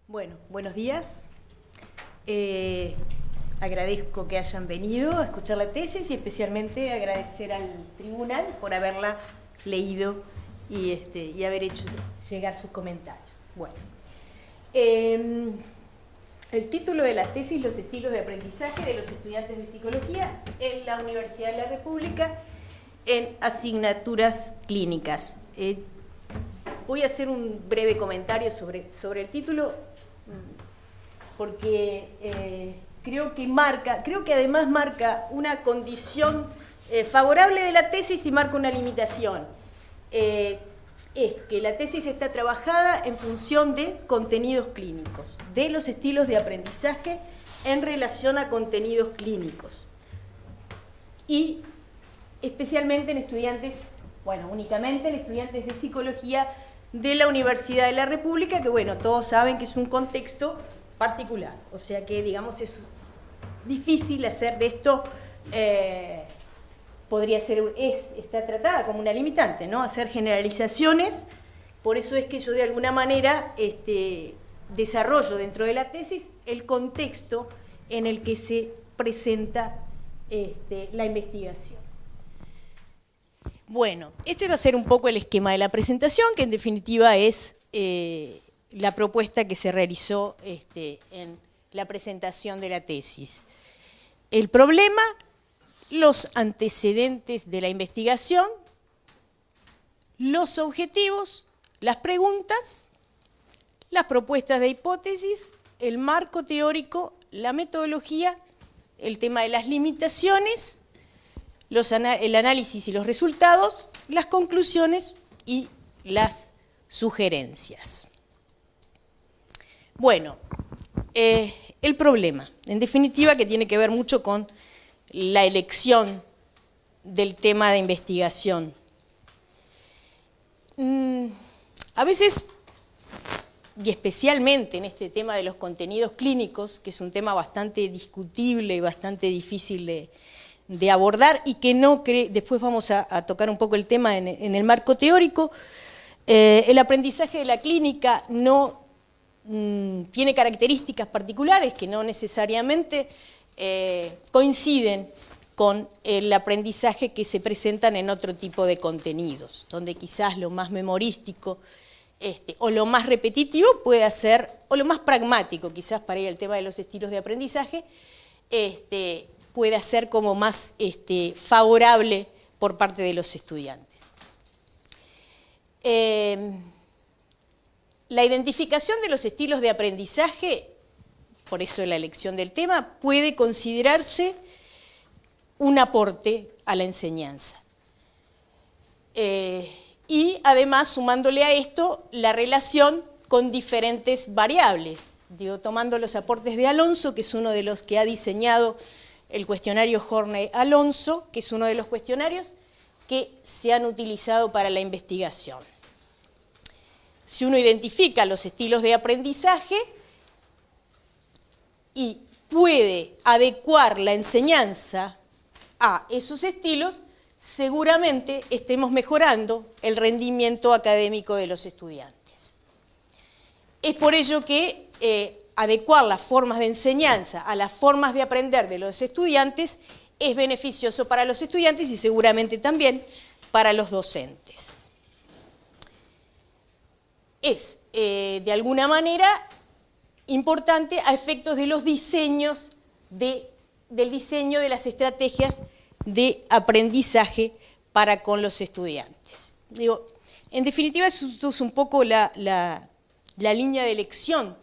Bueno, buenos días. Agradezco que hayan venido a escuchar la tesis y especialmente agradecer al tribunal por haberla leído y haber hecho llegar sus comentarios. Bueno, el título de la tesis: Los estilos de aprendizaje de los estudiantes de psicología en la Universidad de la República en asignaturas clínicas. Voy a hacer un breve comentario sobre el título, porque creo que además marca una condición favorable de la tesis y marca una limitación. Es que la tesis está trabajada en función de contenidos clínicos, de los estilos de aprendizaje en relación a contenidos clínicos. Y especialmente en estudiantes, bueno, únicamente en estudiantes de psicología de la Universidad de la República, que bueno, todos saben que es un contexto particular, o sea que digamos es difícil hacer de esto, está tratada como una limitante, ¿no? Hacer generalizaciones. Por eso es que yo de alguna manera desarrollo dentro de la tesis el contexto en el que se presenta la investigación. Bueno, este va a ser un poco el esquema de la presentación, que en definitiva es la propuesta que se realizó en la presentación de la tesis. El problema, los antecedentes de la investigación, los objetivos, las preguntas, las propuestas de hipótesis, el marco teórico, la metodología, el tema de las limitaciones, el análisis y los resultados, las conclusiones y las sugerencias. Bueno, el problema, en definitiva, que tiene que ver mucho con la elección del tema de investigación. A veces, y especialmente en este tema de los contenidos clínicos, que es un tema bastante discutible y bastante difícil de abordar y que después vamos a tocar un poco el tema en el marco teórico, el aprendizaje de la clínica no tiene características particulares que no necesariamente coinciden con el aprendizaje que se presentan en otro tipo de contenidos, donde quizás lo más memorístico o lo más repetitivo puede ser, o lo más pragmático, quizás para ir al tema de los estilos de aprendizaje, pueda ser como más favorable por parte de los estudiantes. La identificación de los estilos de aprendizaje, por eso la elección del tema, puede considerarse un aporte a la enseñanza. Y además, sumándole a esto, la relación con diferentes variables. Digo, tomando los aportes de Alonso, que es uno de los que ha diseñado el cuestionario Horney-Alonso, que es uno de los cuestionarios que se han utilizado para la investigación. Si uno identifica los estilos de aprendizaje y puede adecuar la enseñanza a esos estilos, seguramente estemos mejorando el rendimiento académico de los estudiantes. Es por ello que adecuar las formas de enseñanza a las formas de aprender de los estudiantes es beneficioso para los estudiantes y seguramente también para los docentes. Es, de alguna manera, importante a efectos de los diseños, del diseño de las estrategias de aprendizaje para con los estudiantes. Digo, en definitiva, esto es un poco la línea de elección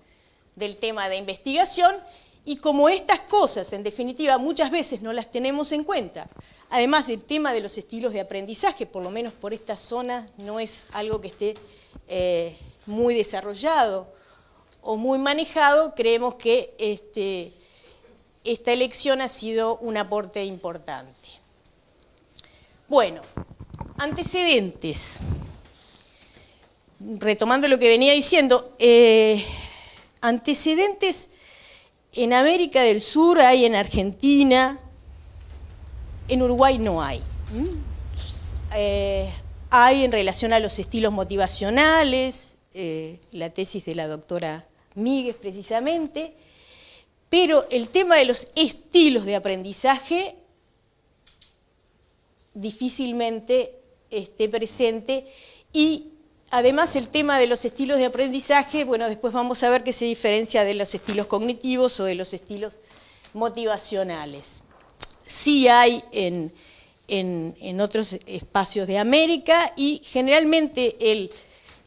del tema de investigación, y como estas cosas, en definitiva, muchas veces no las tenemos en cuenta, además el tema de los estilos de aprendizaje, por lo menos por esta zona, no es algo que esté muy desarrollado o muy manejado, creemos que esta elección ha sido un aporte importante. Bueno, antecedentes. Retomando lo que venía diciendo, antecedentes en América del Sur hay, en Argentina, en Uruguay no hay. Hay en relación a los estilos motivacionales, la tesis de la doctora Migues precisamente, pero el tema de los estilos de aprendizaje difícilmente esté presente, y además el tema de los estilos de aprendizaje, bueno, después vamos a ver que se diferencia de los estilos cognitivos o de los estilos motivacionales. Sí hay en otros espacios de América, y generalmente el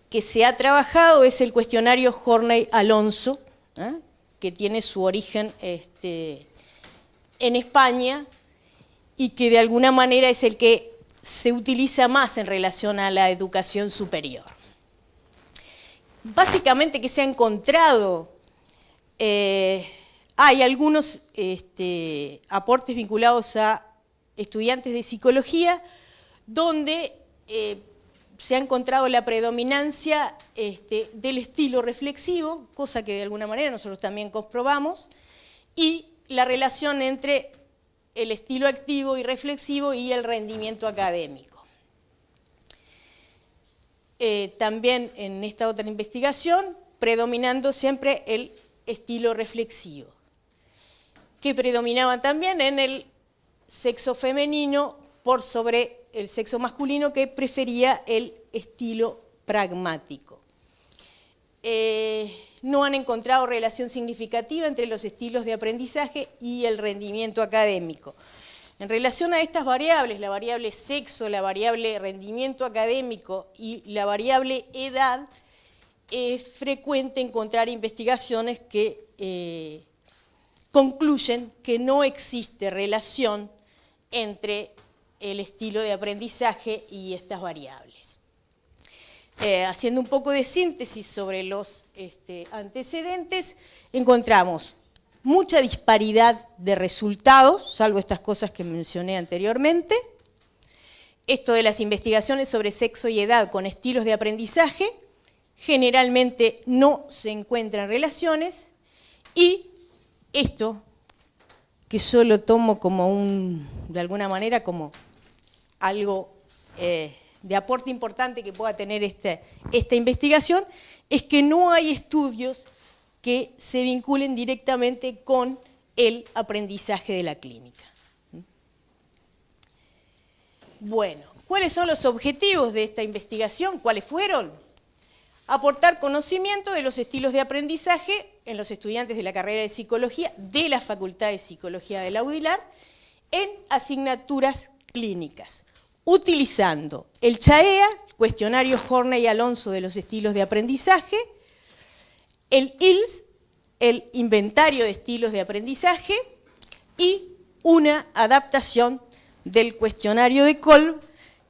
que se ha trabajado es el cuestionario Horney-Alonso, que tiene su origen en España y que de alguna manera es el que se utiliza más en relación a la educación superior. Básicamente, ¿qué se ha encontrado? Hay algunos aportes vinculados a estudiantes de psicología, donde se ha encontrado la predominancia del estilo reflexivo, cosa que de alguna manera nosotros también comprobamos, y la relación entre el estilo activo y reflexivo y el rendimiento académico. También en esta otra investigación, predominando siempre el estilo reflexivo, que predominaba también en el sexo femenino por sobre el sexo masculino, que prefería el estilo pragmático. No han encontrado relación significativa entre los estilos de aprendizaje y el rendimiento académico. En relación a estas variables, la variable sexo, la variable rendimiento académico y la variable edad, es frecuente encontrar investigaciones que concluyen que no existe relación entre el estilo de aprendizaje y estas variables. Haciendo un poco de síntesis sobre los antecedentes, encontramos mucha disparidad de resultados, salvo estas cosas que mencioné anteriormente. Esto de las investigaciones sobre sexo y edad con estilos de aprendizaje, generalmente no se encuentran relaciones, y esto, que yo lo tomo como de alguna manera como algo de aporte importante que pueda tener esta investigación, es que no hay estudios que se vinculen directamente con el aprendizaje de la clínica. Bueno, ¿cuáles son los objetivos de esta investigación? ¿Cuáles fueron? Aportar conocimiento de los estilos de aprendizaje en los estudiantes de la carrera de psicología de la Facultad de Psicología de la UDILAR en asignaturas clínicas, utilizando el CHAEA, cuestionario Horney-Alonso de los estilos de aprendizaje, el ILS, el inventario de estilos de aprendizaje, y una adaptación del cuestionario de Kolb,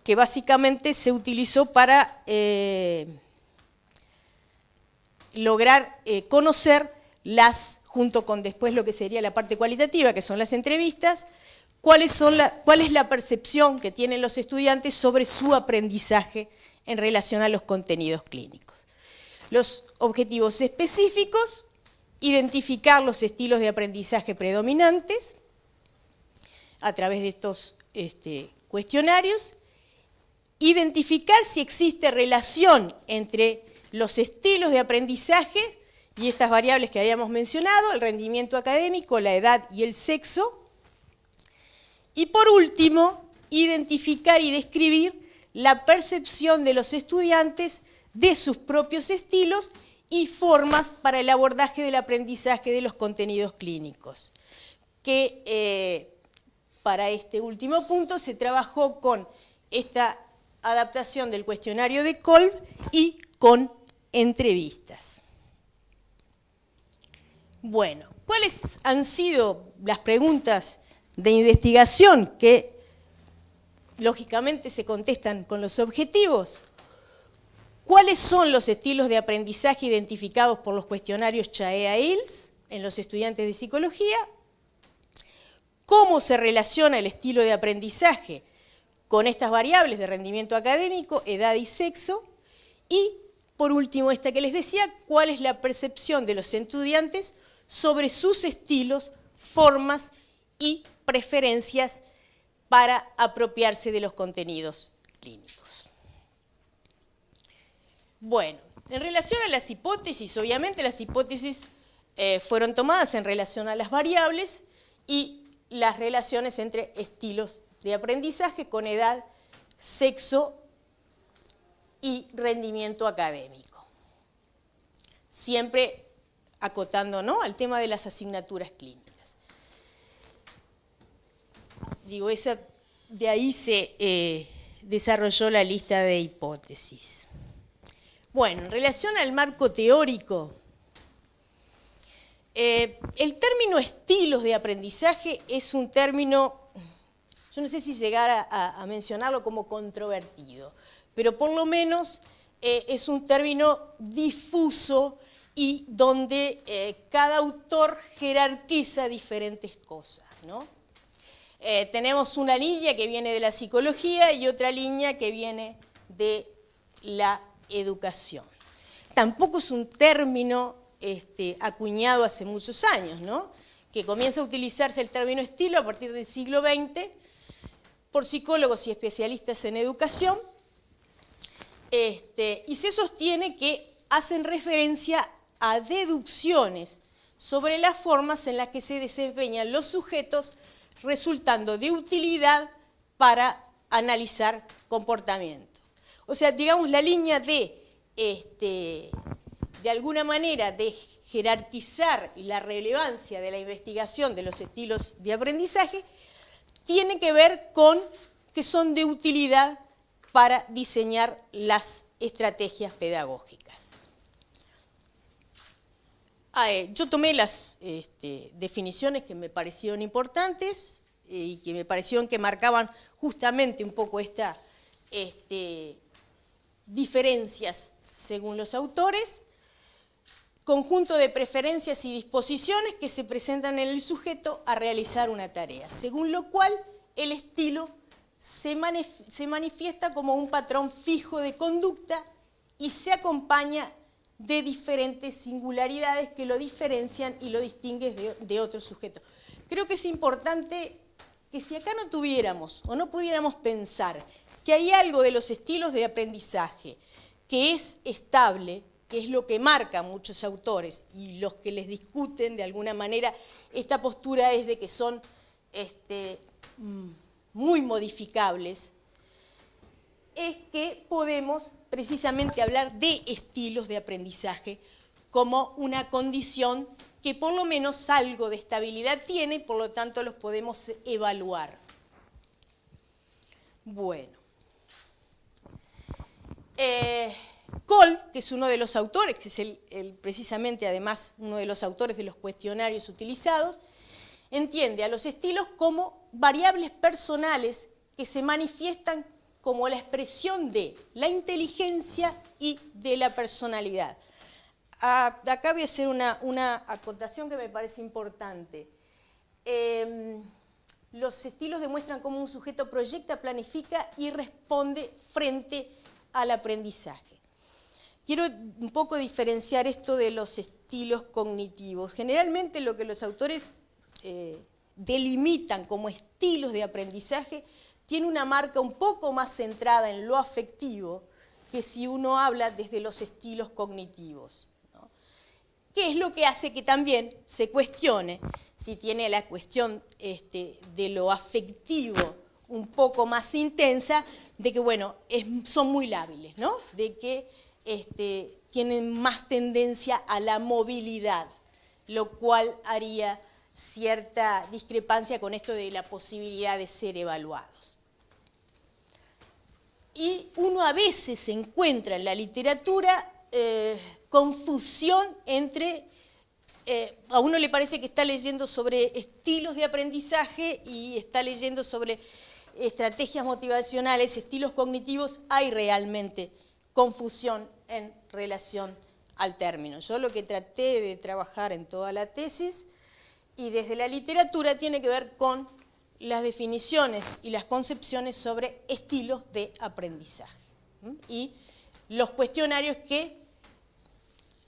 que básicamente se utilizó para lograr conocer junto con después lo que sería la parte cualitativa, que son las entrevistas, cuál es la percepción que tienen los estudiantes sobre su aprendizaje en relación a los contenidos clínicos. Los objetivos específicos: identificar los estilos de aprendizaje predominantes a través de estos cuestionarios, identificar si existe relación entre los estilos de aprendizaje y estas variables que habíamos mencionado, el rendimiento académico, la edad y el sexo. Y por último, identificar y describir la percepción de los estudiantes de sus propios estilos y formas para el abordaje del aprendizaje de los contenidos clínicos. Que para este último punto se trabajó con esta adaptación del cuestionario de Kolb y con entrevistas. Bueno, ¿cuáles han sido las preguntas de investigación que lógicamente se contestan con los objetivos? ¿Cuáles son los estilos de aprendizaje identificados por los cuestionarios CHAEA-ILS en los estudiantes de psicología? ¿Cómo se relaciona el estilo de aprendizaje con estas variables de rendimiento académico, edad y sexo? Y, por último, esta que les decía, ¿cuál es la percepción de los estudiantes sobre sus estilos, formas y preferencias para apropiarse de los contenidos clínicos? Bueno, En relación a las hipótesis, obviamente las hipótesis fueron tomadas en relación a las variables y las relaciones entre estilos de aprendizaje con edad, sexo y rendimiento académico. Siempre acotando, ¿no?, al tema de las asignaturas clínicas. Digo, de ahí se desarrolló la lista de hipótesis. Bueno, en relación al marco teórico, el término estilos de aprendizaje es un término, yo no sé si llegar a mencionarlo como controvertido, pero por lo menos es un término difuso y donde cada autor jerarquiza diferentes cosas, ¿no? Tenemos una línea que viene de la psicología y otra línea que viene de la educación. Tampoco es un término acuñado hace muchos años, ¿no?, que comienza a utilizarse el término estilo a partir del siglo XX por psicólogos y especialistas en educación, y se sostiene que hacen referencia a deducciones sobre las formas en las que se desempeñan los sujetos, resultando de utilidad para analizar comportamientos. O sea, digamos, la línea de alguna manera, de jerarquizar la relevancia de la investigación de los estilos de aprendizaje, tiene que ver con que son de utilidad para diseñar las estrategias pedagógicas. Yo tomé las definiciones que me parecieron importantes y que me parecieron que marcaban justamente un poco estas diferencias según los autores, conjunto de preferencias y disposiciones que se presentan en el sujeto a realizar una tarea, según lo cual el estilo se manifiesta como un patrón fijo de conducta y se acompaña de diferentes singularidades que lo diferencian y lo distinguen de otros sujetos. Creo que es importante que si acá no tuviéramos o no pudiéramos pensar que hay algo de los estilos de aprendizaje que es estable, que es lo que marcan muchos autores y los que les discuten de alguna manera, esta postura es de que son muy modificables, es que podemos precisamente hablar de estilos de aprendizaje como una condición que por lo menos algo de estabilidad tiene, por lo tanto los podemos evaluar. Bueno. Cole, que es uno de los autores, que es precisamente además uno de los autores de los cuestionarios utilizados, entiende a los estilos como variables personales que se manifiestan como la expresión de la inteligencia y de la personalidad. Acá voy a hacer una acotación que me parece importante. Los estilos demuestran cómo un sujeto proyecta, planifica y responde frente al aprendizaje. Quiero un poco diferenciar esto de los estilos cognitivos. Generalmente lo que los autores delimitan como estilos de aprendizaje tiene una marca un poco más centrada en lo afectivo que si uno habla desde los estilos cognitivos, ¿no? ¿Qué es lo que hace que también se cuestione si tiene la cuestión de lo afectivo un poco más intensa, de que, bueno, son muy lábiles, ¿no?, de que tienen más tendencia a la movilidad, lo cual haría cierta discrepancia con esto de la posibilidad de ser evaluados. Y uno a veces encuentra en la literatura confusión entre, a uno le parece que está leyendo sobre estilos de aprendizaje y está leyendo sobre estrategias motivacionales, estilos cognitivos. Hay realmente confusión en relación al término. Yo lo que traté de trabajar en toda la tesis y desde la literatura tiene que ver con las definiciones y las concepciones sobre estilos de aprendizaje y los cuestionarios que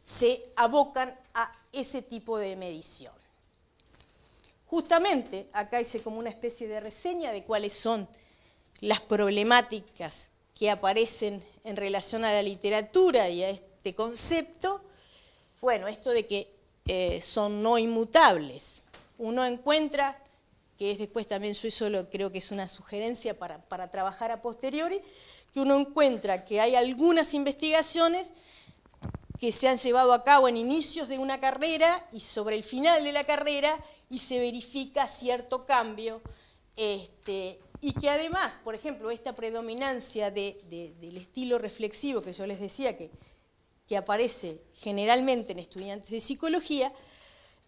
se abocan a ese tipo de medición. Justamente acá hice como una especie de reseña de cuáles son las problemáticas que aparecen en relación a la literatura y a este concepto, bueno, esto de que son no inmutables. Uno encuentra, que es después también yo eso creo que es una sugerencia para trabajar a posteriori, que uno encuentra que hay algunas investigaciones que se han llevado a cabo en inicios de una carrera y sobre el final de la carrera y se verifica cierto cambio, y que además, por ejemplo, esta predominancia del estilo reflexivo que yo les decía que aparece generalmente en estudiantes de psicología,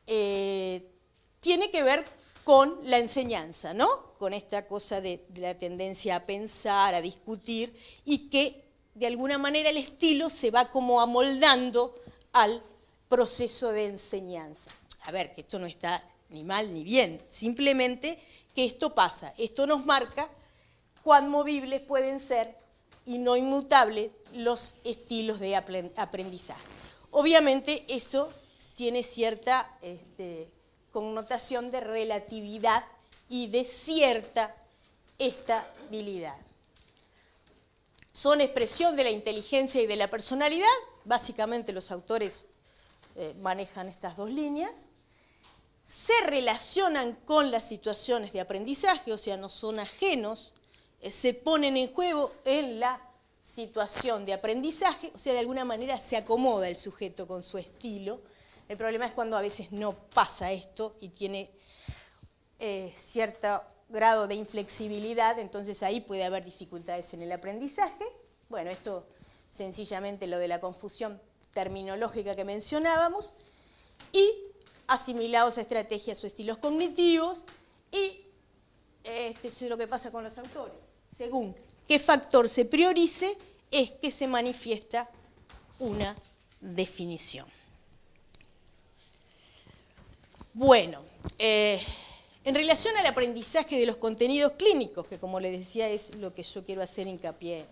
tiene que ver con la enseñanza, ¿no? Con esta cosa de la tendencia a pensar, a discutir, y que de alguna manera el estilo se va como amoldando al proceso de enseñanza. A ver, que esto no está ni mal ni bien, simplemente que esto pasa, esto nos marca cuán movibles pueden ser y no inmutables los estilos de aprendizaje. Obviamente esto tiene cierta connotación de relatividad y de cierta estabilidad. Son expresión de la inteligencia y de la personalidad, básicamente los autores manejan estas dos líneas, se relacionan con las situaciones de aprendizaje, o sea, no son ajenos, se ponen en juego en la situación de aprendizaje, o sea, de alguna manera se acomoda el sujeto con su estilo. El problema es cuando a veces no pasa esto y tiene cierto grado de inflexibilidad, entonces ahí puede haber dificultades en el aprendizaje. Bueno, esto sencillamente lo de la confusión terminológica que mencionábamos, y asimilados a estrategias o estilos cognitivos, y es lo que pasa con los autores. Según qué factor se priorice, es que se manifiesta una definición. Bueno, en relación al aprendizaje de los contenidos clínicos, que como les decía es lo que yo quiero hacer hincapié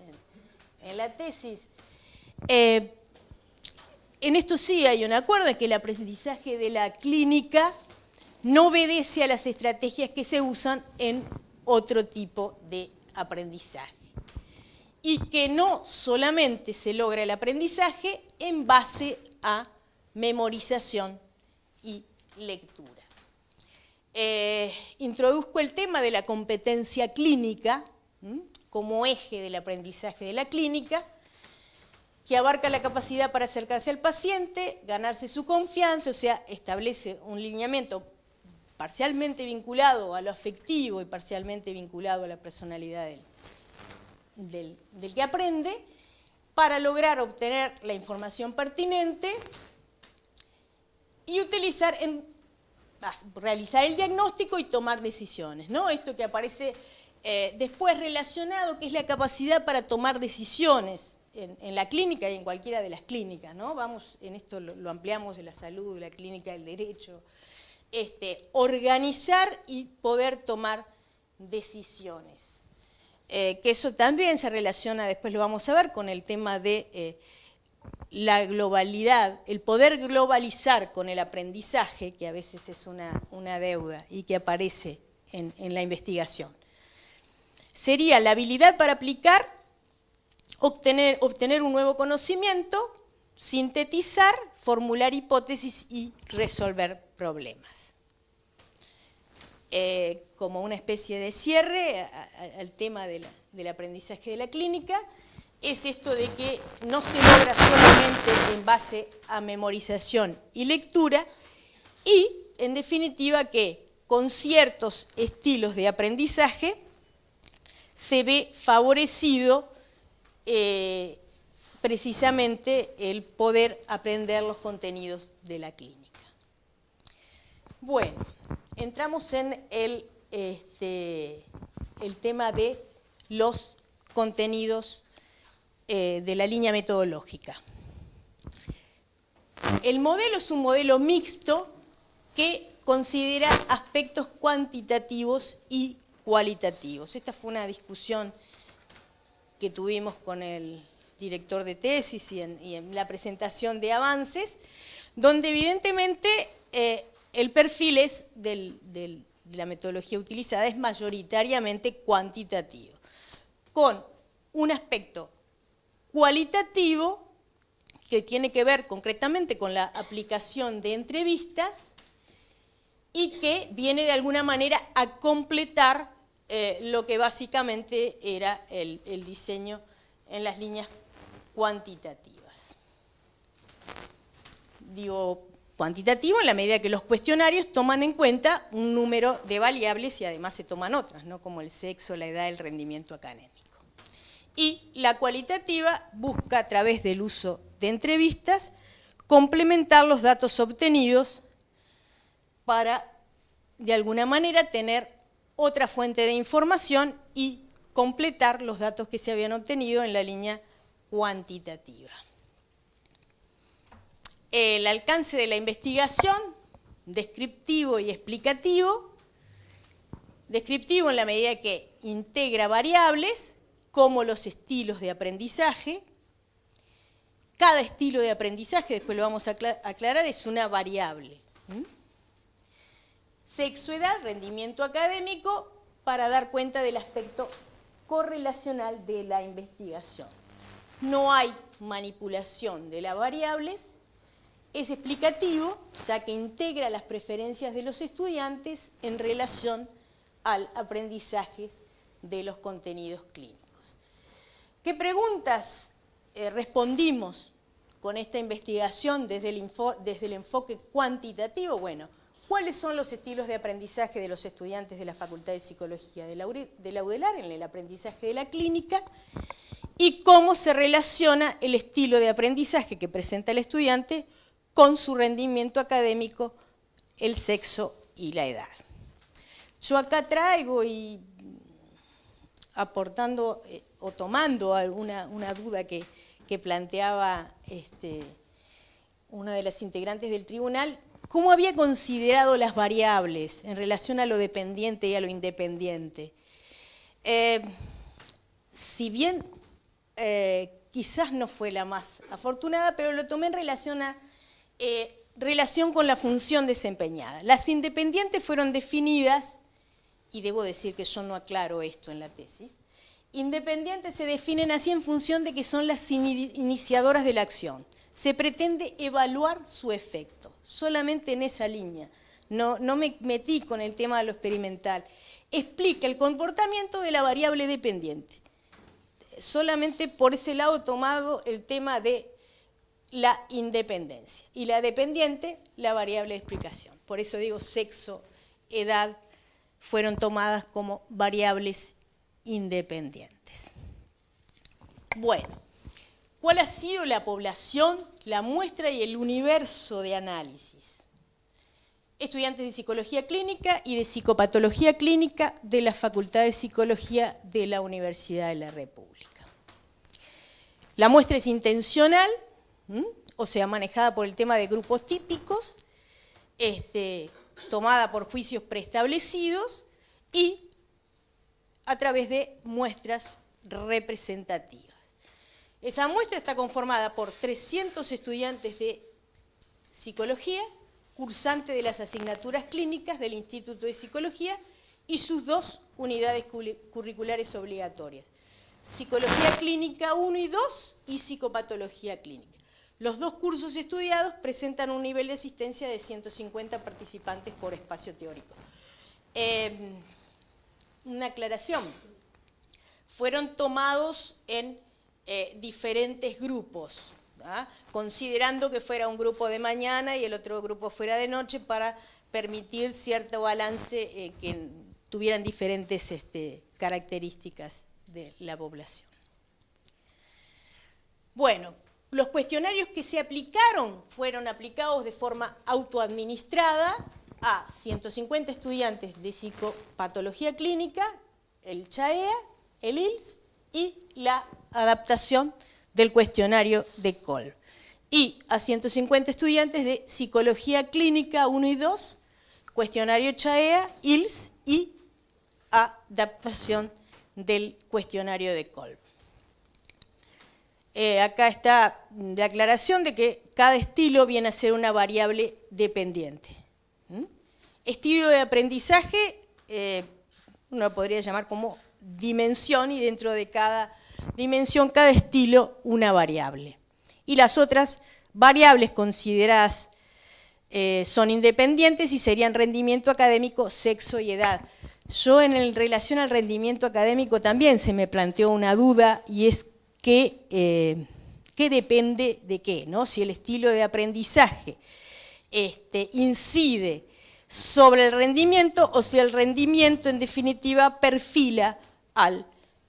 en la tesis, en esto sí hay un acuerdo en que el aprendizaje de la clínica no obedece a las estrategias que se usan en otro tipo de aprendizaje y que no solamente se logra el aprendizaje en base a memorización y lectura. Introduzco el tema de la competencia clínica como eje del aprendizaje de la clínica, que abarca la capacidad para acercarse al paciente, ganarse su confianza, o sea, establece un lineamiento parcialmente vinculado a lo afectivo y parcialmente vinculado a la personalidad del que aprende, para lograr obtener la información pertinente y realizar el diagnóstico y tomar decisiones, ¿no? Esto que aparece después relacionado, que es la capacidad para tomar decisiones en la clínica y en cualquiera de las clínicas, ¿no? Vamos, en esto lo ampliamos de la salud, de la clínica del derecho. Organizar y poder tomar decisiones. Que eso también se relaciona, después lo vamos a ver, con el tema de la globalidad, el poder globalizar con el aprendizaje, que a veces es una deuda y que aparece en la investigación. Sería la habilidad para aplicar, obtener un nuevo conocimiento, sintetizar, formular hipótesis y resolver problemas. Como una especie de cierre al tema del aprendizaje de la clínica, es esto de que no se logra solamente en base a memorización y lectura, y en definitiva que con ciertos estilos de aprendizaje se ve favorecido precisamente el poder aprender los contenidos de la clínica. Bueno, entramos en el tema de los contenidos de la línea metodológica. El modelo es un modelo mixto que considera aspectos cuantitativos y cualitativos. Esta fue una discusión que tuvimos con el director de tesis y en la presentación de avances, donde evidentemente el perfil de la metodología utilizada es mayoritariamente cuantitativo, con un aspecto cualitativo que tiene que ver concretamente con la aplicación de entrevistas y que viene de alguna manera a completar lo que básicamente era el diseño en las líneas cuantitativas. Digo cuantitativo en la medida que los cuestionarios toman en cuenta un número de variables y además se toman otras, ¿no? Como el sexo, la edad, el rendimiento académico. Y la cualitativa busca a través del uso de entrevistas complementar los datos obtenidos para de alguna manera tener otra fuente de información y completar los datos que se habían obtenido en la línea cuantitativa. El alcance de la investigación, descriptivo y explicativo. Descriptivo en la medida que integra variables, como los estilos de aprendizaje. Cada estilo de aprendizaje, después lo vamos a aclarar, es una variable. Sexo, edad, rendimiento académico, para dar cuenta del aspecto correlacional de la investigación. No hay manipulación de las variables. Es explicativo, ya que integra las preferencias de los estudiantes en relación al aprendizaje de los contenidos clínicos. ¿Qué preguntas respondimos con esta investigación desde el enfoque cuantitativo? Bueno, ¿cuáles son los estilos de aprendizaje de los estudiantes de la Facultad de Psicología de la UDELAR en el aprendizaje de la clínica? ¿Y cómo se relaciona el estilo de aprendizaje que presenta el estudiante con su rendimiento académico, el sexo y la edad? Yo acá traigo y aportando o tomando una duda que planteaba una de las integrantes del tribunal, ¿cómo había considerado las variables en relación a lo dependiente y a lo independiente? Si bien quizás no fue la más afortunada, pero lo tomé en relación con la función desempeñada. Las independientes fueron definidas, y debo decir que yo no aclaro esto en la tesis, independientes se definen así en función de que son las iniciadoras de la acción. Se pretende evaluar su efecto, solamente en esa línea. No me metí con el tema de lo experimental. Explica el comportamiento de la variable dependiente. Solamente por ese lado he tomado el tema de la independencia. Y la dependiente, la variable de explicación. Por eso digo sexo, edad, fueron tomadas como variables independientes. Bueno, ¿cuál ha sido la población, la muestra y el universo de análisis? Estudiantes de Psicología Clínica y de Psicopatología Clínica de la Facultad de Psicología de la Universidad de la República. La muestra es intencional, o sea, manejada por el tema de grupos típicos, tomada por juicios preestablecidos y a través de muestras representativas. Esa muestra está conformada por 300 estudiantes de psicología, cursantes de las asignaturas clínicas del Instituto de Psicología y sus 2 unidades curriculares obligatorias. Psicología Clínica 1 y 2 y Psicopatología Clínica. Los 2 cursos estudiados presentan un nivel de asistencia de 150 participantes por espacio teórico. Una aclaración. Fueron tomados en diferentes grupos, ¿verdad? Considerando que fuera un grupo de mañana y el otro grupo fuera de noche para permitir cierto balance que tuvieran diferentes características de la población. Bueno, los cuestionarios que se aplicaron fueron aplicados de forma autoadministrada a 150 estudiantes de psicopatología clínica, el CHAEA, el ILS y la adaptación del cuestionario de Kolb. Y a 150 estudiantes de psicología clínica 1 y 2, cuestionario CHAEA, ILS y adaptación del cuestionario de Kolb. Acá está la aclaración de que cada estilo viene a ser una variable dependiente. Estilo de aprendizaje, uno lo podría llamar como dimensión, y dentro de cada dimensión, cada estilo, una variable. y las otras variables consideradas son independientes y serían rendimiento académico, sexo y edad. Yo en relación al rendimiento académico también se me planteó una duda, y es que ¿qué depende de qué? ¿No? Si el estilo de aprendizaje incide sobre el rendimiento, o si el rendimiento en definitiva perfila al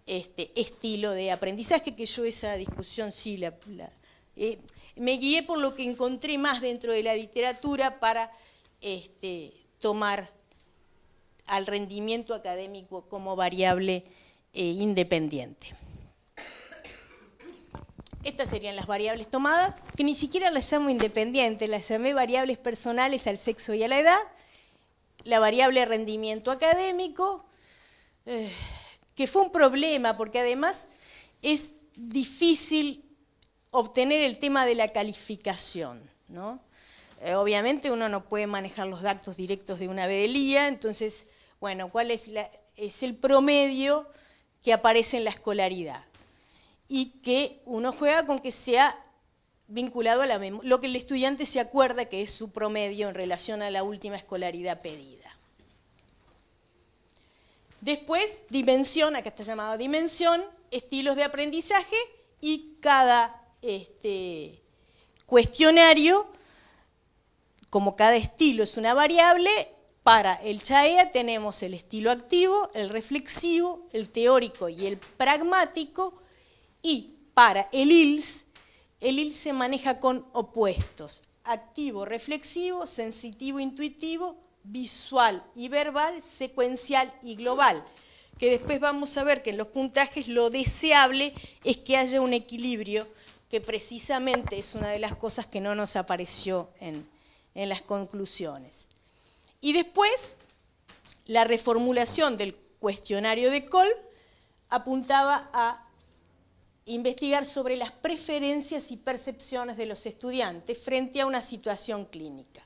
estilo de aprendizaje, que yo esa discusión sí me guié por lo que encontré más dentro de la literatura para tomar al rendimiento académico como variable independiente. Estas serían las variables tomadas, que ni siquiera las llamo independientes, las llamé variables personales al sexo y a la edad, la variable rendimiento académico, que fue un problema porque además es difícil obtener el tema de la calificación, ¿no? Obviamente uno no puede manejar los datos directos de una vedelía, entonces, bueno, ¿cuál es el promedio que aparece en la escolaridad? Y que uno juega con que sea vinculado a lo que el estudiante se acuerda que es su promedio en relación a la última escolaridad pedida. Después, dimensión, acá está llamada dimensión, estilos de aprendizaje, y cada cuestionario, como cada estilo es una variable, para el CHAEA tenemos el estilo activo, el reflexivo, el teórico y el pragmático, y para el ILS se maneja con opuestos: activo, reflexivo, sensitivo, intuitivo, visual y verbal, secuencial y global. Que después vamos a ver que en los puntajes lo deseable es que haya un equilibrio, que precisamente es una de las cosas que no nos apareció en las conclusiones. Y después, la reformulación del cuestionario de Kolb apuntaba a investigar sobre las preferencias y percepciones de los estudiantes frente a una situación clínica.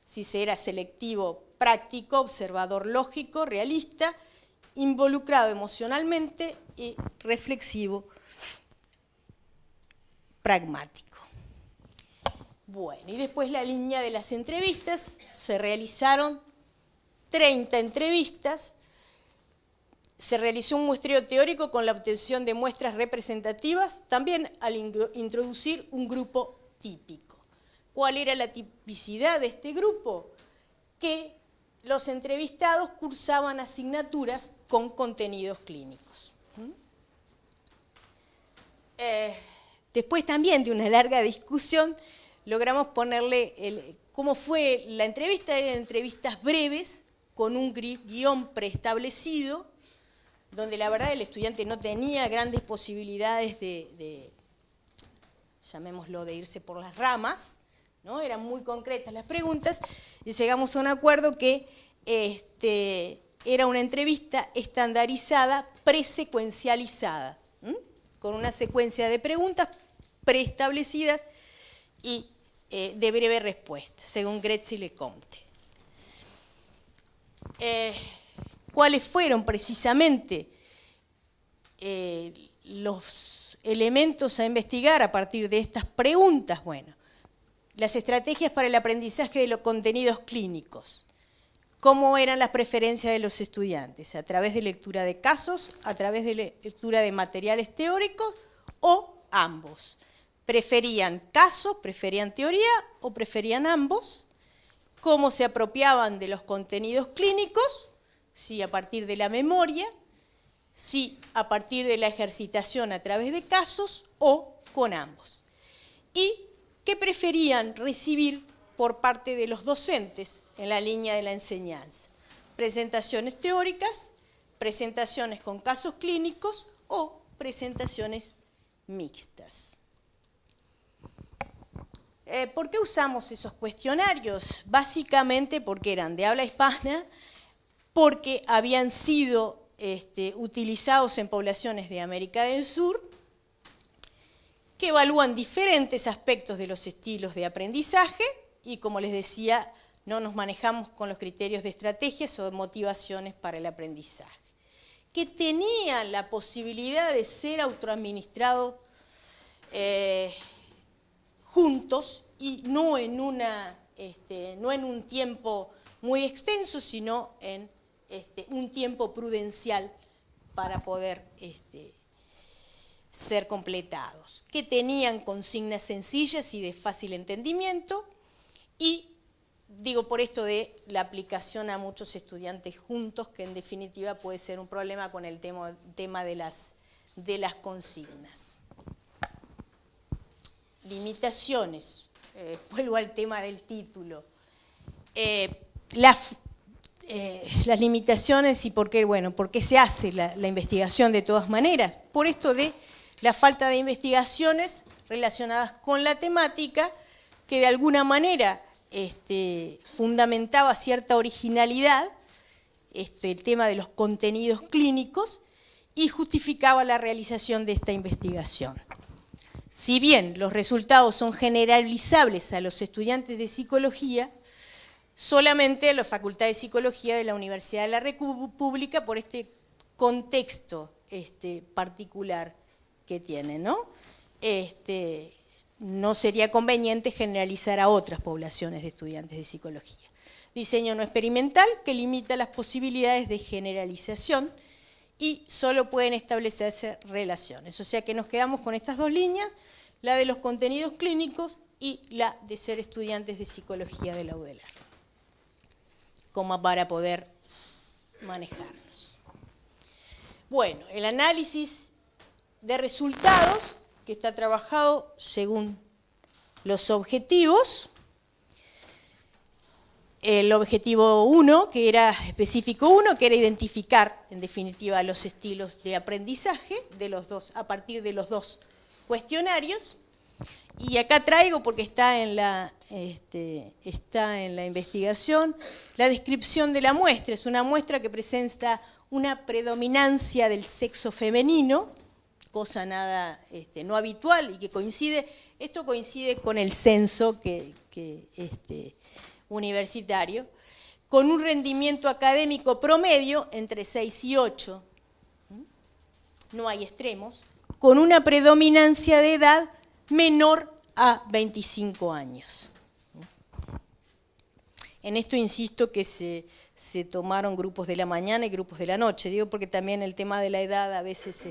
Si se era selectivo, práctico, observador lógico, realista, involucrado emocionalmente y reflexivo, pragmático. Bueno, y después la línea de las entrevistas. Se realizaron 30 entrevistas. Se realizó un muestreo teórico con la obtención de muestras representativas, también al introducir un grupo típico. ¿Cuál era la tipicidad de este grupo? Que los entrevistados cursaban asignaturas con contenidos clínicos. Después también de una larga discusión, logramos ponerle cómo fue la entrevista. Eran entrevistas breves, con un guión preestablecido, donde la verdad el estudiante no tenía grandes posibilidades llamémoslo, de irse por las ramas, ¿no? Eran muy concretas las preguntas, y llegamos a un acuerdo que era una entrevista estandarizada, presecuencializada, con una secuencia de preguntas preestablecidas y de breve respuesta, según Gretz y Lecomte. ¿Cuáles fueron precisamente los elementos a investigar a partir de estas preguntas? Bueno, las estrategias para el aprendizaje de los contenidos clínicos. ¿Cómo eran las preferencias de los estudiantes? ¿A través de lectura de casos, a través de lectura de materiales teóricos o ambos? ¿Preferían casos, preferían teoría o preferían ambos? ¿Cómo se apropiaban de los contenidos clínicos? Si a partir de la memoria, si a partir de la ejercitación a través de casos o con ambos. ¿Y qué preferían recibir por parte de los docentes en la línea de la enseñanza? Presentaciones teóricas, presentaciones con casos clínicos o presentaciones mixtas. ¿Por qué usamos esos cuestionarios? Básicamente porque eran de habla hispana, porque habían sido utilizados en poblaciones de América del Sur, que evalúan diferentes aspectos de los estilos de aprendizaje, y como les decía, no nos manejamos con los criterios de estrategias o de motivaciones para el aprendizaje, que tenían la posibilidad de ser autoadministrados juntos y no en un tiempo muy extenso, sino en un tiempo prudencial para poder ser completados, que tenían consignas sencillas y de fácil entendimiento, y digo por esto de la aplicación a muchos estudiantes juntos, que en definitiva puede ser un problema con el tema de las consignas. Limitaciones, vuelvo al tema del título. Las limitaciones y por qué, bueno, por qué se hace la investigación de todas maneras. Por esto de la falta de investigaciones relacionadas con la temática, que de alguna manera fundamentaba cierta originalidad, el tema de los contenidos clínicos, y justificaba la realización de esta investigación. Si bien los resultados son generalizables a los estudiantes de psicología, solamente a la Facultad de Psicología de la Universidad de la República, por este contexto particular que tiene, ¿no? No sería conveniente generalizar a otras poblaciones de estudiantes de psicología. Diseño no experimental que limita las posibilidades de generalización y solo pueden establecerse relaciones. O sea que nos quedamos con estas dos líneas, la de los contenidos clínicos y la de ser estudiantes de psicología de la UDELAR, como para poder manejarnos. Bueno, el análisis de resultados, que está trabajado según los objetivos. El objetivo 1, que era específico 1, que era identificar, en definitiva, los estilos de aprendizaje de los dos, a partir de los dos cuestionarios. Y acá traigo, porque está en la investigación, la descripción de la muestra. Es una muestra que presenta una predominancia del sexo femenino, cosa nada no habitual y que coincide, esto coincide con el censo universitario, con un rendimiento académico promedio entre 6 y 8, no hay extremos, con una predominancia de edad menor a 25 años. En esto insisto que se tomaron grupos de la mañana y grupos de la noche, digo porque también el tema de la edad a veces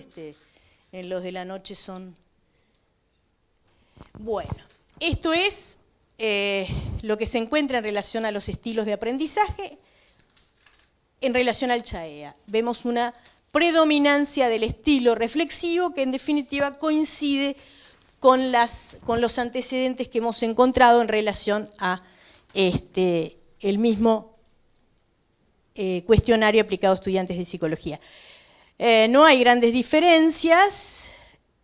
en los de la noche son... Bueno, esto es lo que se encuentra en relación a los estilos de aprendizaje, en relación al CHAEA. Vemos una predominancia del estilo reflexivo que en definitiva coincide con los antecedentes que hemos encontrado en relación a el mismo cuestionario aplicado a estudiantes de psicología. No hay grandes diferencias,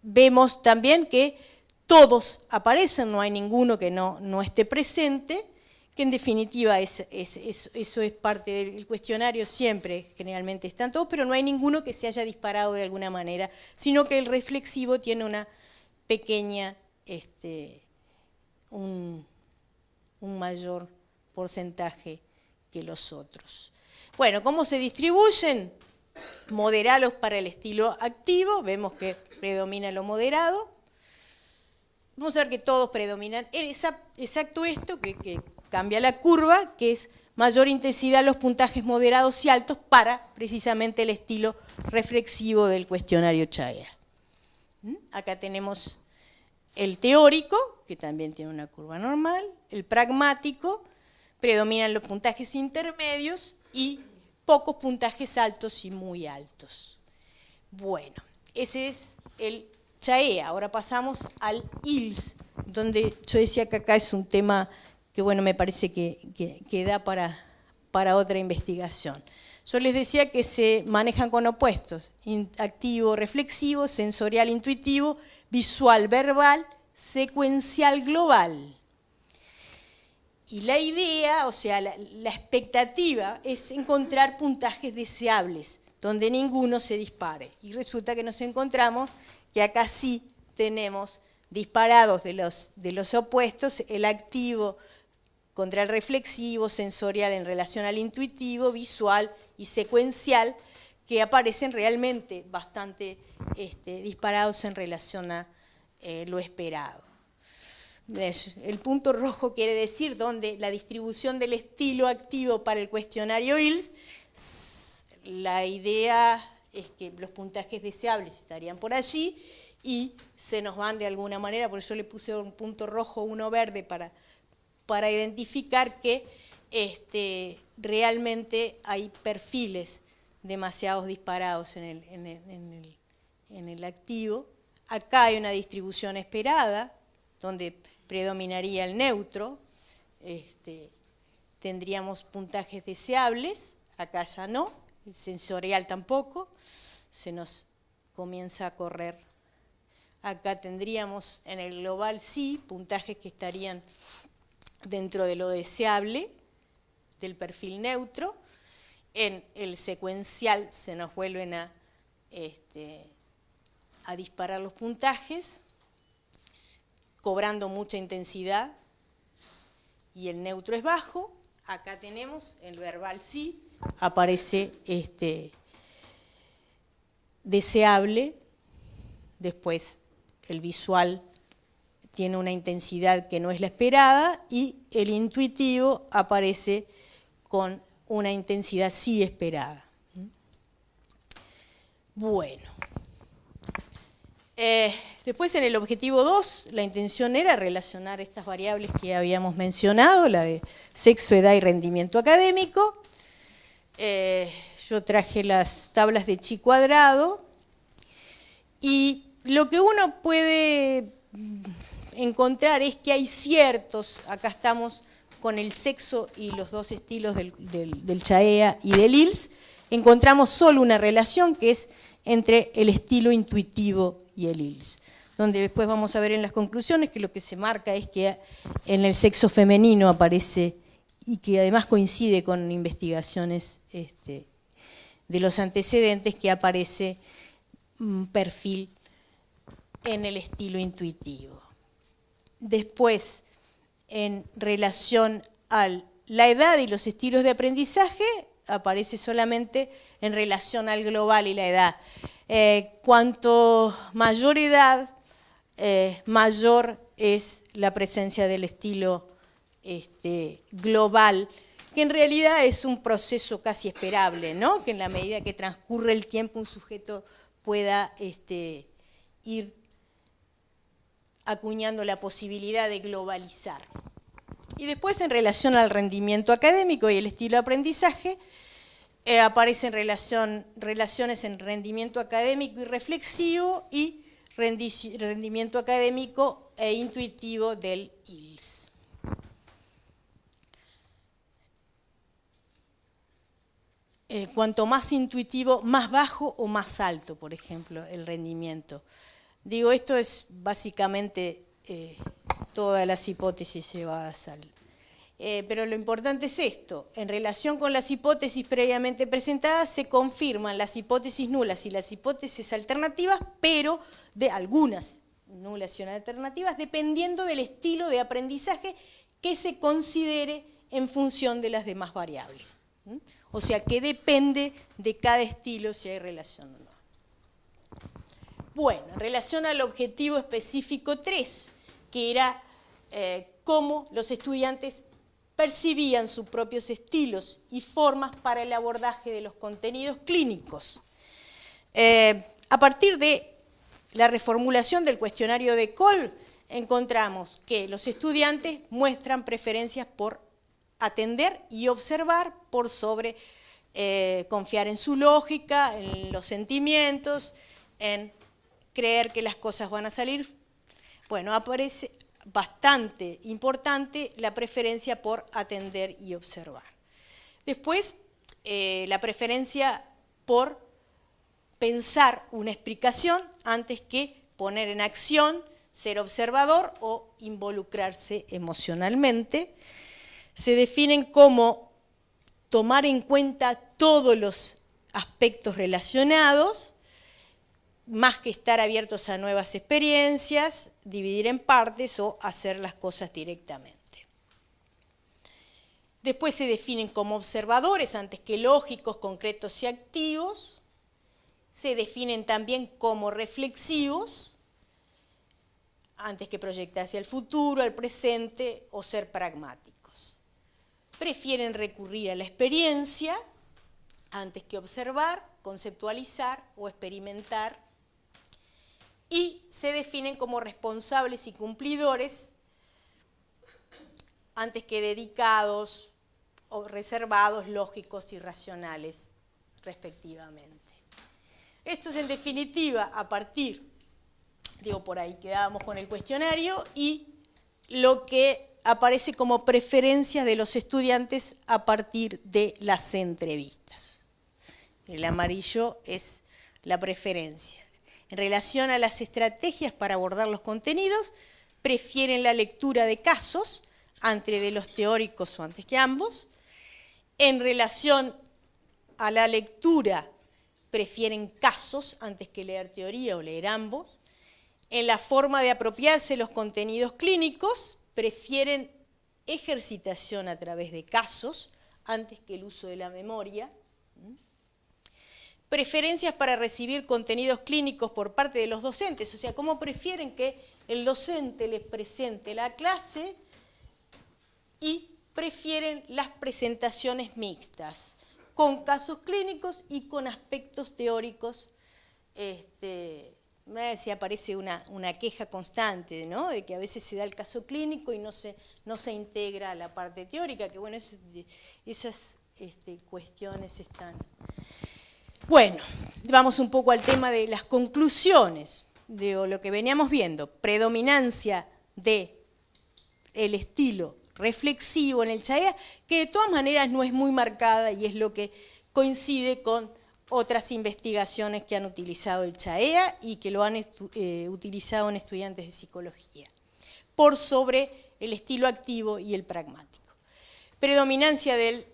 vemos también que todos aparecen, no hay ninguno que no esté presente, que en definitiva eso es parte del cuestionario, siempre generalmente están todos, pero no hay ninguno que se haya disparado de alguna manera, sino que el reflexivo tiene una pequeña, un mayor porcentaje que los otros. Bueno, ¿cómo se distribuyen? Moderados para el estilo activo, vemos que predomina lo moderado. Vamos a ver que todos predominan. Es exacto esto, que cambia la curva, que es mayor intensidad los puntajes moderados y altos para precisamente el estilo reflexivo del cuestionario CHAEA. Acá tenemos el teórico, que también tiene una curva normal, el pragmático, predominan los puntajes intermedios y pocos puntajes altos y muy altos. Bueno, ese es el CHAEA. Ahora pasamos al ILS, donde yo decía que acá es un tema que, bueno, me parece que da para otra investigación. Yo les decía que se manejan con opuestos: activo, reflexivo, sensorial, intuitivo, visual, verbal, secuencial, global. Y la idea, o sea, la expectativa es encontrar puntajes deseables, donde ninguno se dispare. Y resulta que nos encontramos que acá sí tenemos disparados de los opuestos, el activo contra el reflexivo, sensorial en relación al intuitivo, visual y secuencial, que aparecen realmente bastante disparados en relación a lo esperado. El punto rojo quiere decir donde la distribución del estilo activo para el cuestionario ILS, la idea es que los puntajes deseables estarían por allí y se nos van de alguna manera, por eso le puse un punto rojo, uno verde, para identificar que realmente hay perfiles demasiados disparados en el activo. Acá hay una distribución esperada, donde predominaría el neutro, tendríamos puntajes deseables, acá ya no, el sensorial tampoco, se nos comienza a correr. Acá tendríamos en el global sí, puntajes que estarían dentro de lo deseable, del perfil neutro. En el secuencial se nos vuelven a disparar los puntajes, cobrando mucha intensidad, y el neutro es bajo. Acá tenemos el verbal sí, aparece deseable, después el visual tiene una intensidad que no es la esperada, y el intuitivo aparece con una intensidad sí esperada. Bueno. Después en el objetivo 2, la intención era relacionar estas variables que habíamos mencionado, la de sexo, edad y rendimiento académico. Yo traje las tablas de chi cuadrado, y lo que uno puede encontrar es que hay ciertos, acá estamos con el sexo y los dos estilos del CHAEA y del ILS, encontramos solo una relación que es entre el estilo intuitivo y el ILS, donde después vamos a ver en las conclusiones que lo que se marca es que en el sexo femenino aparece, y que además coincide con investigaciones de los antecedentes, que aparece un perfil en el estilo intuitivo. Después, en relación a la edad y los estilos de aprendizaje, aparece solamente en relación al global y la edad. Cuanto mayor edad, mayor es la presencia del estilo global, que en realidad es un proceso casi esperable, ¿no? Que en la medida que transcurre el tiempo un sujeto pueda ir acuñando la posibilidad de globalizar. Y después, en relación al rendimiento académico y el estilo de aprendizaje, aparecen relaciones en rendimiento académico y reflexivo y rendimiento académico e intuitivo del ILS. Cuanto más intuitivo, más bajo o más alto, por ejemplo, el rendimiento. Digo, esto es básicamente todas las hipótesis llevadas al... pero lo importante es esto: en relación con las hipótesis previamente presentadas se confirman las hipótesis nulas y las hipótesis alternativas, pero de algunas nulas y alternativas, dependiendo del estilo de aprendizaje que se considere en función de las demás variables. O sea, que depende de cada estilo si hay relación o no. Bueno, en relación al objetivo específico 3, que era cómo los estudiantes percibían sus propios estilos y formas para el abordaje de los contenidos clínicos. A partir de la reformulación del cuestionario de Kolb, encontramos que los estudiantes muestran preferencias por atender y observar por sobre confiar en su lógica, en los sentimientos, en creer que las cosas van a salir. Bueno, aparece bastante importante la preferencia por atender y observar. Después, la preferencia por pensar una explicación antes que poner en acción, ser observador o involucrarse emocionalmente. Se definen como tomar en cuenta todos los aspectos relacionados, más que estar abiertos a nuevas experiencias, dividir en partes o hacer las cosas directamente. Después se definen como observadores antes que lógicos, concretos y activos. Se definen también como reflexivos antes que proyectar hacia el futuro, al presente o ser pragmáticos. Prefieren recurrir a la experiencia antes que observar, conceptualizar o experimentar, y se definen como responsables y cumplidores antes que dedicados o reservados, lógicos y racionales, respectivamente. Esto es en definitiva a partir, digo, por ahí quedábamos con el cuestionario y lo que aparece como preferencias de los estudiantes a partir de las entrevistas. El amarillo es la preferencia. En relación a las estrategias para abordar los contenidos, prefieren la lectura de casos antes de los teóricos o antes que ambos. En relación a la lectura, prefieren casos antes que leer teoría o leer ambos. En la forma de apropiarse de los contenidos clínicos, prefieren ejercitación a través de casos antes que el uso de la memoria. Preferencias para recibir contenidos clínicos por parte de los docentes, o sea, cómo prefieren que el docente les presente la clase, y prefieren las presentaciones mixtas, con casos clínicos y con aspectos teóricos. Se aparece una queja constante, ¿no?, de que a veces se da el caso clínico y no se integra a la parte teórica, que bueno, esas cuestiones están. Bueno, vamos un poco al tema de las conclusiones, de lo que veníamos viendo, predominancia del estilo reflexivo en el CHAEA, que de todas maneras no es muy marcada y es lo que coincide con otras investigaciones que han utilizado el CHAEA y que lo han utilizado en estudiantes de psicología, por sobre el estilo activo y el pragmático. Predominancia del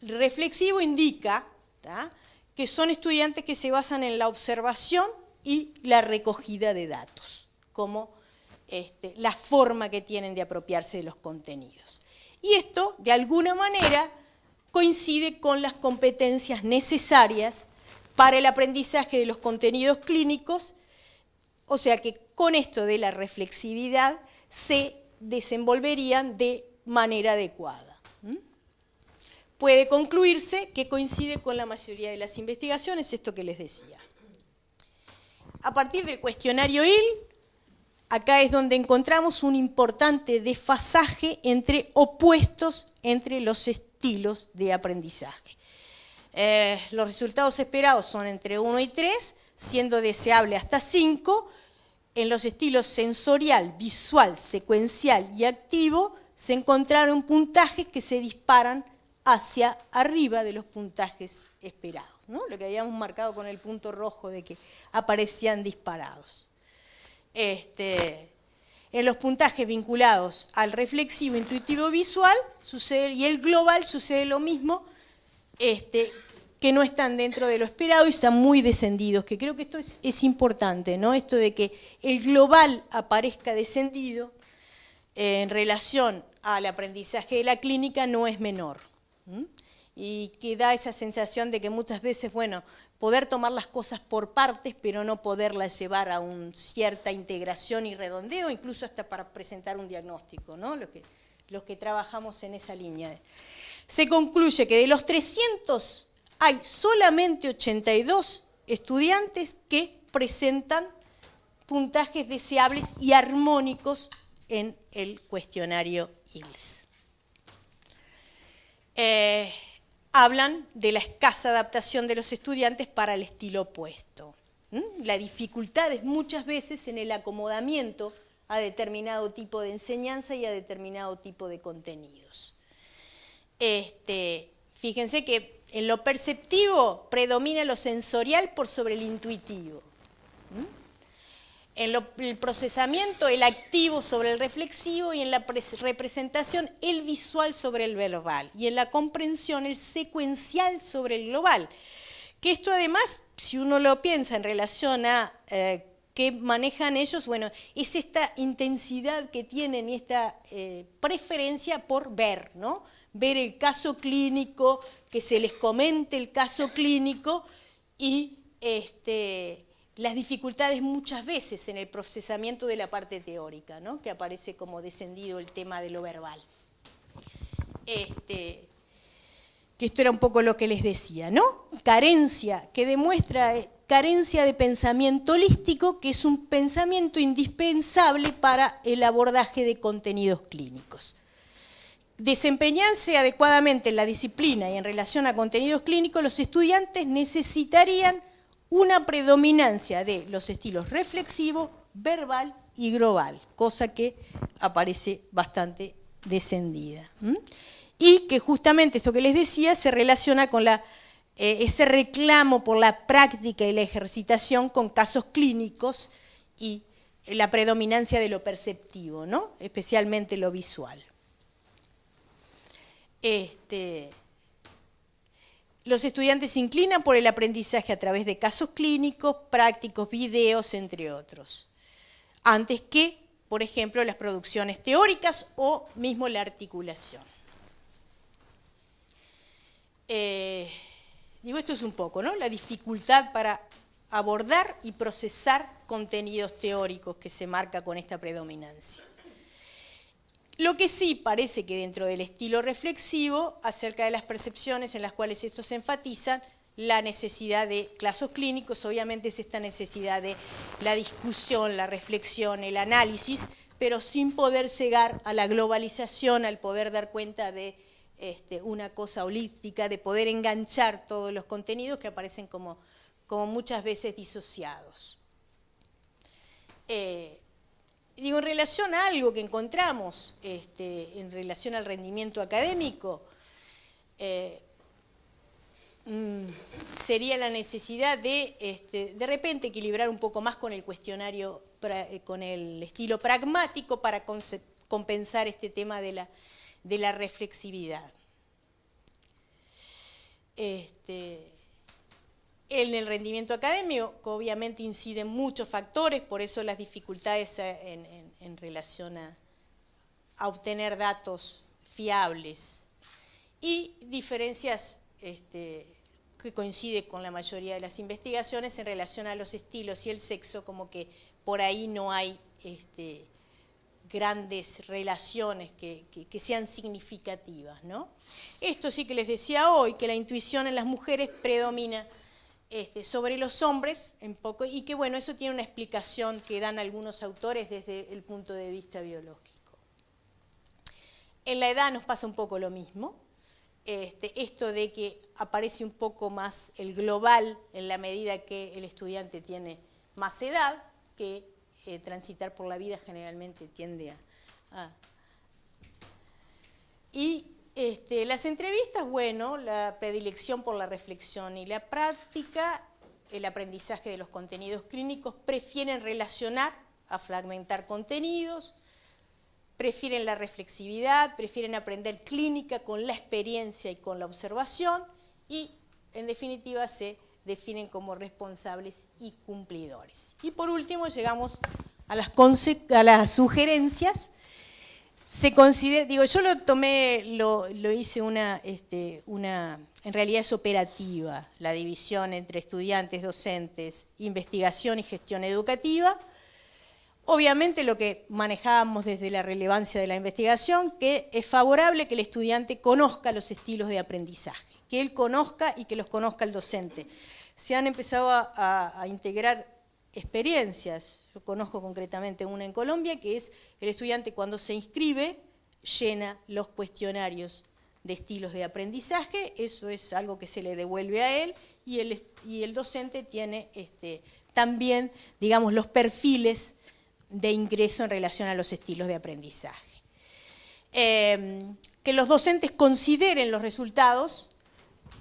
reflexivo indica, ¿tá?, que son estudiantes que se basan en la observación y la recogida de datos, como la forma que tienen de apropiarse de los contenidos. Y esto, de alguna manera, coincide con las competencias necesarias para el aprendizaje de los contenidos clínicos, o sea que con esto de la reflexividad se desenvolverían de manera adecuada. Puede concluirse que coincide con la mayoría de las investigaciones, esto que les decía. A partir del cuestionario IL, acá es donde encontramos un importante desfasaje entre opuestos entre los estilos de aprendizaje. Los resultados esperados son entre 1 y 3, siendo deseable hasta 5. En los estilos sensorial, visual, secuencial y activo se encontraron puntajes que se disparan hacia arriba de los puntajes esperados, ¿no?, lo que habíamos marcado con el punto rojo de que aparecían disparados. En los puntajes vinculados al reflexivo, intuitivo, visual, sucede, y el global sucede lo mismo, que no están dentro de lo esperado y están muy descendidos, que creo que esto es importante, ¿no?, esto de que el global aparezca descendido en relación al aprendizaje de la clínica no es menor. Y que da esa sensación de que muchas veces, bueno, poder tomar las cosas por partes, pero no poderlas llevar a una cierta integración y redondeo, incluso hasta para presentar un diagnóstico, ¿no?, los que trabajamos en esa línea. Se concluye que de los 300 hay solamente 82 estudiantes que presentan puntajes deseables y armónicos en el cuestionario ILS. Hablan de la escasa adaptación de los estudiantes para el estilo opuesto. La dificultad es muchas veces en el acomodamiento a determinado tipo de enseñanza y a determinado tipo de contenidos. Fíjense que en lo perceptivo predomina lo sensorial por sobre el intuitivo. En el procesamiento, el activo sobre el reflexivo, y en la representación, el visual sobre el verbal, y en la comprensión, el secuencial sobre el global. Que esto además, si uno lo piensa en relación a qué manejan ellos, bueno, es esta intensidad que tienen y esta preferencia por ver, ¿no?, ver el caso clínico, que se les comente el caso clínico y las dificultades muchas veces en el procesamiento de la parte teórica, ¿no? Que aparece como descendido el tema de lo verbal. Que esto era un poco lo que les decía, ¿no? Carencia, que demuestra carencia de pensamiento holístico, que es un pensamiento indispensable para el abordaje de contenidos clínicos. Desempeñarse adecuadamente en la disciplina y en relación a contenidos clínicos, los estudiantes necesitarían una predominancia de los estilos reflexivo, verbal y global, cosa que aparece bastante descendida. Y que justamente esto que les decía se relaciona con ese reclamo por la práctica y la ejercitación con casos clínicos y la predominancia de lo perceptivo, ¿no? Especialmente lo visual. Los estudiantes se inclinan por el aprendizaje a través de casos clínicos, prácticos, videos, entre otros, antes que, por ejemplo, las producciones teóricas o mismo la articulación. Digo, esto es un poco, ¿no? La dificultad para abordar y procesar contenidos teóricos que se marca con esta predominancia. Lo que sí parece que dentro del estilo reflexivo, acerca de las percepciones en las cuales estos se enfatizan, la necesidad de casos clínicos, obviamente es esta necesidad de la discusión, la reflexión, el análisis, pero sin poder llegar a la globalización, al poder dar cuenta de una cosa holística, de poder enganchar todos los contenidos que aparecen como muchas veces disociados. Digo, en relación a algo que encontramos, en relación al rendimiento académico, sería la necesidad de repente equilibrar un poco más con el cuestionario, con el estilo pragmático para compensar este tema de la reflexividad. En el rendimiento académico, obviamente, inciden muchos factores, por eso las dificultades en relación a obtener datos fiables y diferencias que coinciden con la mayoría de las investigaciones en relación a los estilos y el sexo, como que por ahí no hay grandes relaciones que sean significativas, ¿no? Esto sí que les decía hoy, que la intuición en las mujeres predomina sobre los hombres, y que bueno, eso tiene una explicación que dan algunos autores desde el punto de vista biológico. En la edad nos pasa un poco lo mismo, esto de que aparece un poco más el global en la medida que el estudiante tiene más edad, que transitar por la vida generalmente tiende a... Y las entrevistas, bueno, la predilección por la reflexión y la práctica, el aprendizaje de los contenidos clínicos, prefieren relacionar a fragmentar contenidos, prefieren la reflexividad, prefieren aprender clínica con la experiencia y con la observación y, en definitiva, se definen como responsables y cumplidores. Y por último llegamos a las sugerencias. Se considera, digo, yo lo tomé, lo hice en realidad es operativa, la división entre estudiantes, docentes, investigación y gestión educativa. Obviamente lo que manejábamos desde la relevancia de la investigación, que es favorable que el estudiante conozca los estilos de aprendizaje, que él conozca y que los conozca el docente. Se han empezado a integrar experiencias. Yo conozco concretamente una en Colombia, que es el estudiante cuando se inscribe, llena los cuestionarios de estilos de aprendizaje, eso es algo que se le devuelve a él, y el docente tiene también, digamos, los perfiles de ingreso en relación a los estilos de aprendizaje. Que los docentes consideren los resultados,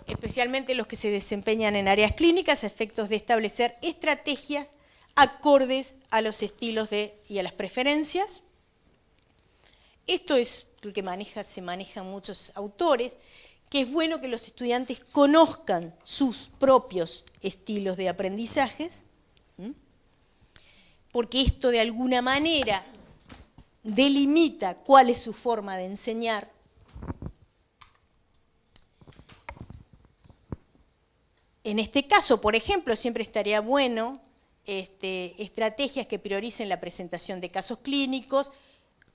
especialmente los que se desempeñan en áreas clínicas, a efectos de establecer estrategias acordes a los estilos y a las preferencias. Esto es lo que se manejan muchos autores, que es bueno que los estudiantes conozcan sus propios estilos de aprendizajes, porque esto de alguna manera delimita cuál es su forma de enseñar. En este caso, por ejemplo, siempre estaría bueno estrategias que prioricen la presentación de casos clínicos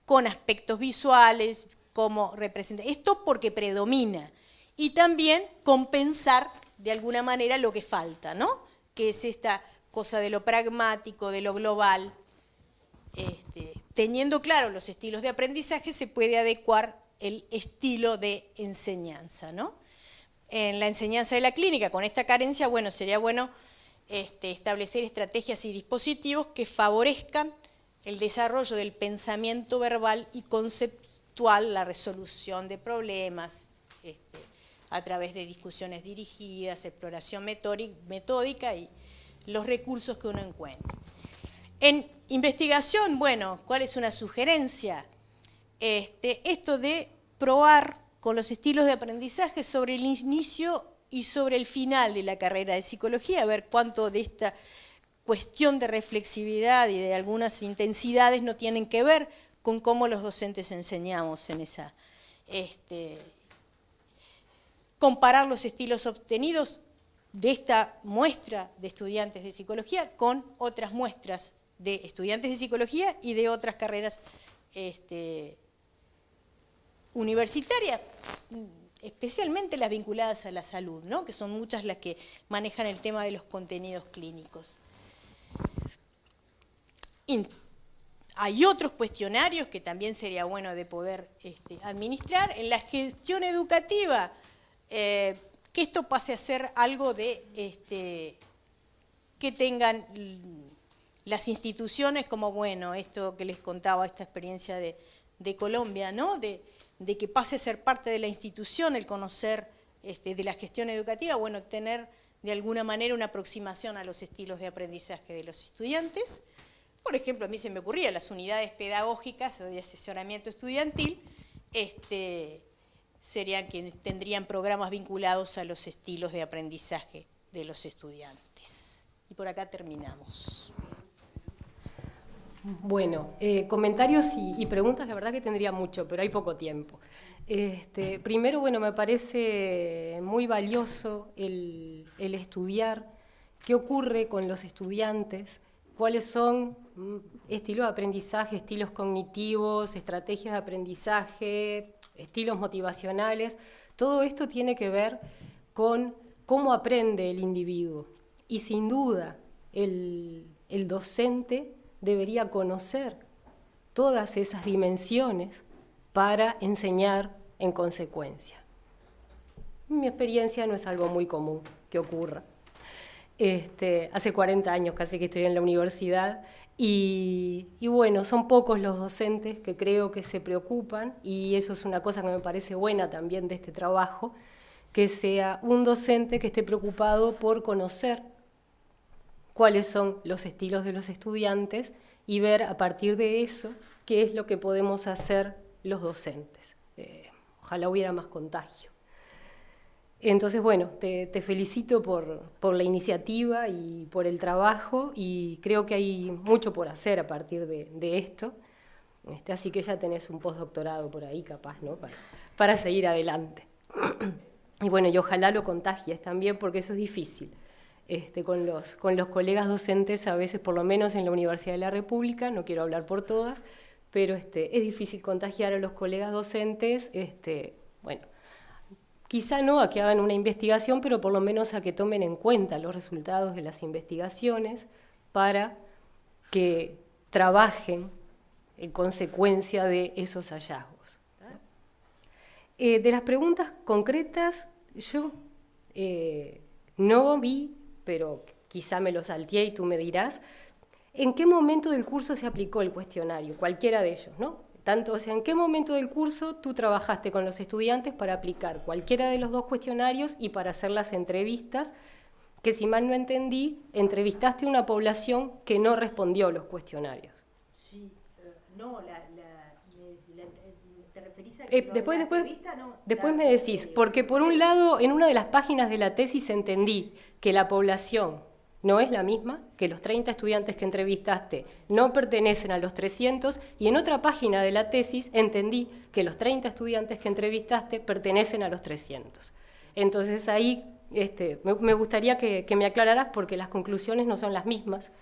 con aspectos visuales, como representa. Esto porque predomina. Y también compensar de alguna manera lo que falta, ¿no? Que es esta cosa de lo pragmático, de lo global. Teniendo claro los estilos de aprendizaje, se puede adecuar el estilo de enseñanza, ¿no? En la enseñanza de la clínica, con esta carencia, bueno, sería bueno establecer estrategias y dispositivos que favorezcan el desarrollo del pensamiento verbal y conceptual, la resolución de problemas, a través de discusiones dirigidas, exploración metódica y los recursos que uno encuentre. En investigación, bueno, ¿cuál es una sugerencia? Esto de probar con los estilos de aprendizaje sobre el inicio y sobre el final de la carrera de psicología, a ver cuánto de esta cuestión de reflexividad y de algunas intensidades no tienen que ver con cómo los docentes enseñamos en esa... comparar los estilos obtenidos de esta muestra de estudiantes de psicología con otras muestras de estudiantes de psicología y de otras carreras universitarias, especialmente las vinculadas a la salud, ¿no? Que son muchas las que manejan el tema de los contenidos clínicos. Hay otros cuestionarios que también sería bueno de poder administrar. En la gestión educativa, que esto pase a ser algo de que tengan las instituciones como, bueno, esto que les contaba, esta experiencia de Colombia, ¿no? De que pase a ser parte de la institución el conocer de la gestión educativa, bueno, tener de alguna manera una aproximación a los estilos de aprendizaje de los estudiantes. Por ejemplo, a mí se me ocurría las unidades pedagógicas o de asesoramiento estudiantil, serían quienes tendrían programas vinculados a los estilos de aprendizaje de los estudiantes. Y por acá terminamos. Bueno, comentarios y preguntas, la verdad que tendría mucho, pero hay poco tiempo. Primero, bueno, me parece muy valioso el estudiar qué ocurre con los estudiantes, cuáles son estilos de aprendizaje, estilos cognitivos, estrategias de aprendizaje, estilos motivacionales. Todo esto tiene que ver con cómo aprende el individuo. Y sin duda, el docente debería conocer todas esas dimensiones para enseñar en consecuencia. En mi experiencia no es algo muy común que ocurra. Hace 40 años casi que estoy en la universidad y bueno, son pocos los docentes que creo que se preocupan y eso es una cosa que me parece buena también de este trabajo, que sea un docente que esté preocupado por conocer cuáles son los estilos de los estudiantes y ver a partir de eso qué es lo que podemos hacer los docentes. Ojalá hubiera más contagio. Entonces, bueno, te felicito por la iniciativa y por el trabajo y creo que hay mucho por hacer a partir de esto. Así que ya tenés un postdoctorado por ahí capaz, ¿no? Para seguir adelante. Y bueno, y ojalá lo contagies también porque eso es difícil. Con los colegas docentes, a veces, por lo menos en la Universidad de la República, no quiero hablar por todas, pero es difícil contagiar a los colegas docentes, bueno, quizá no a que hagan una investigación, pero por lo menos a que tomen en cuenta los resultados de las investigaciones para que trabajen en consecuencia de esos hallazgos. De las preguntas concretas, yo no vi, pero quizá me lo salteé y tú me dirás, ¿en qué momento del curso se aplicó el cuestionario? Cualquiera de ellos, ¿no? Tanto, o sea, ¿en qué momento del curso tú trabajaste con los estudiantes para aplicar cualquiera de los dos cuestionarios y para hacer las entrevistas? Que si mal no entendí, entrevistaste a una población que no respondió los cuestionarios. Sí, no, ¿te referís a que después me decís, porque por un lado, en una de las páginas de la tesis entendí que la población no es la misma, que los 30 estudiantes que entrevistaste no pertenecen a los 300, y en otra página de la tesis entendí que los 30 estudiantes que entrevistaste pertenecen a los 300. Entonces ahí Me gustaría que me aclararas porque las conclusiones no son las mismas,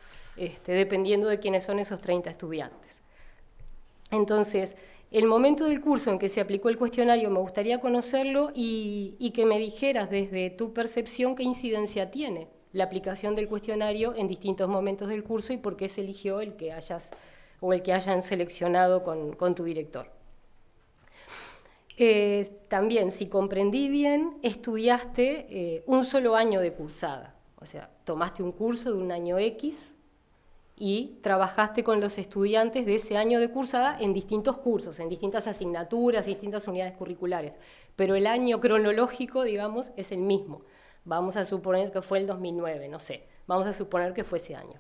dependiendo de quiénes son esos 30 estudiantes. Entonces, el momento del curso en que se aplicó el cuestionario me gustaría conocerlo y que me dijeras desde tu percepción qué incidencia tiene la aplicación del cuestionario en distintos momentos del curso y por qué se eligió el que hayan seleccionado con tu director. También, si comprendí bien, estudiaste un solo año de cursada, o sea, tomaste un curso de un año X y trabajaste con los estudiantes de ese año de cursada en distintos cursos, en distintas asignaturas, distintas unidades curriculares, pero el año cronológico, digamos, es el mismo. Vamos a suponer que fue el 2009, no sé, vamos a suponer que fue ese año.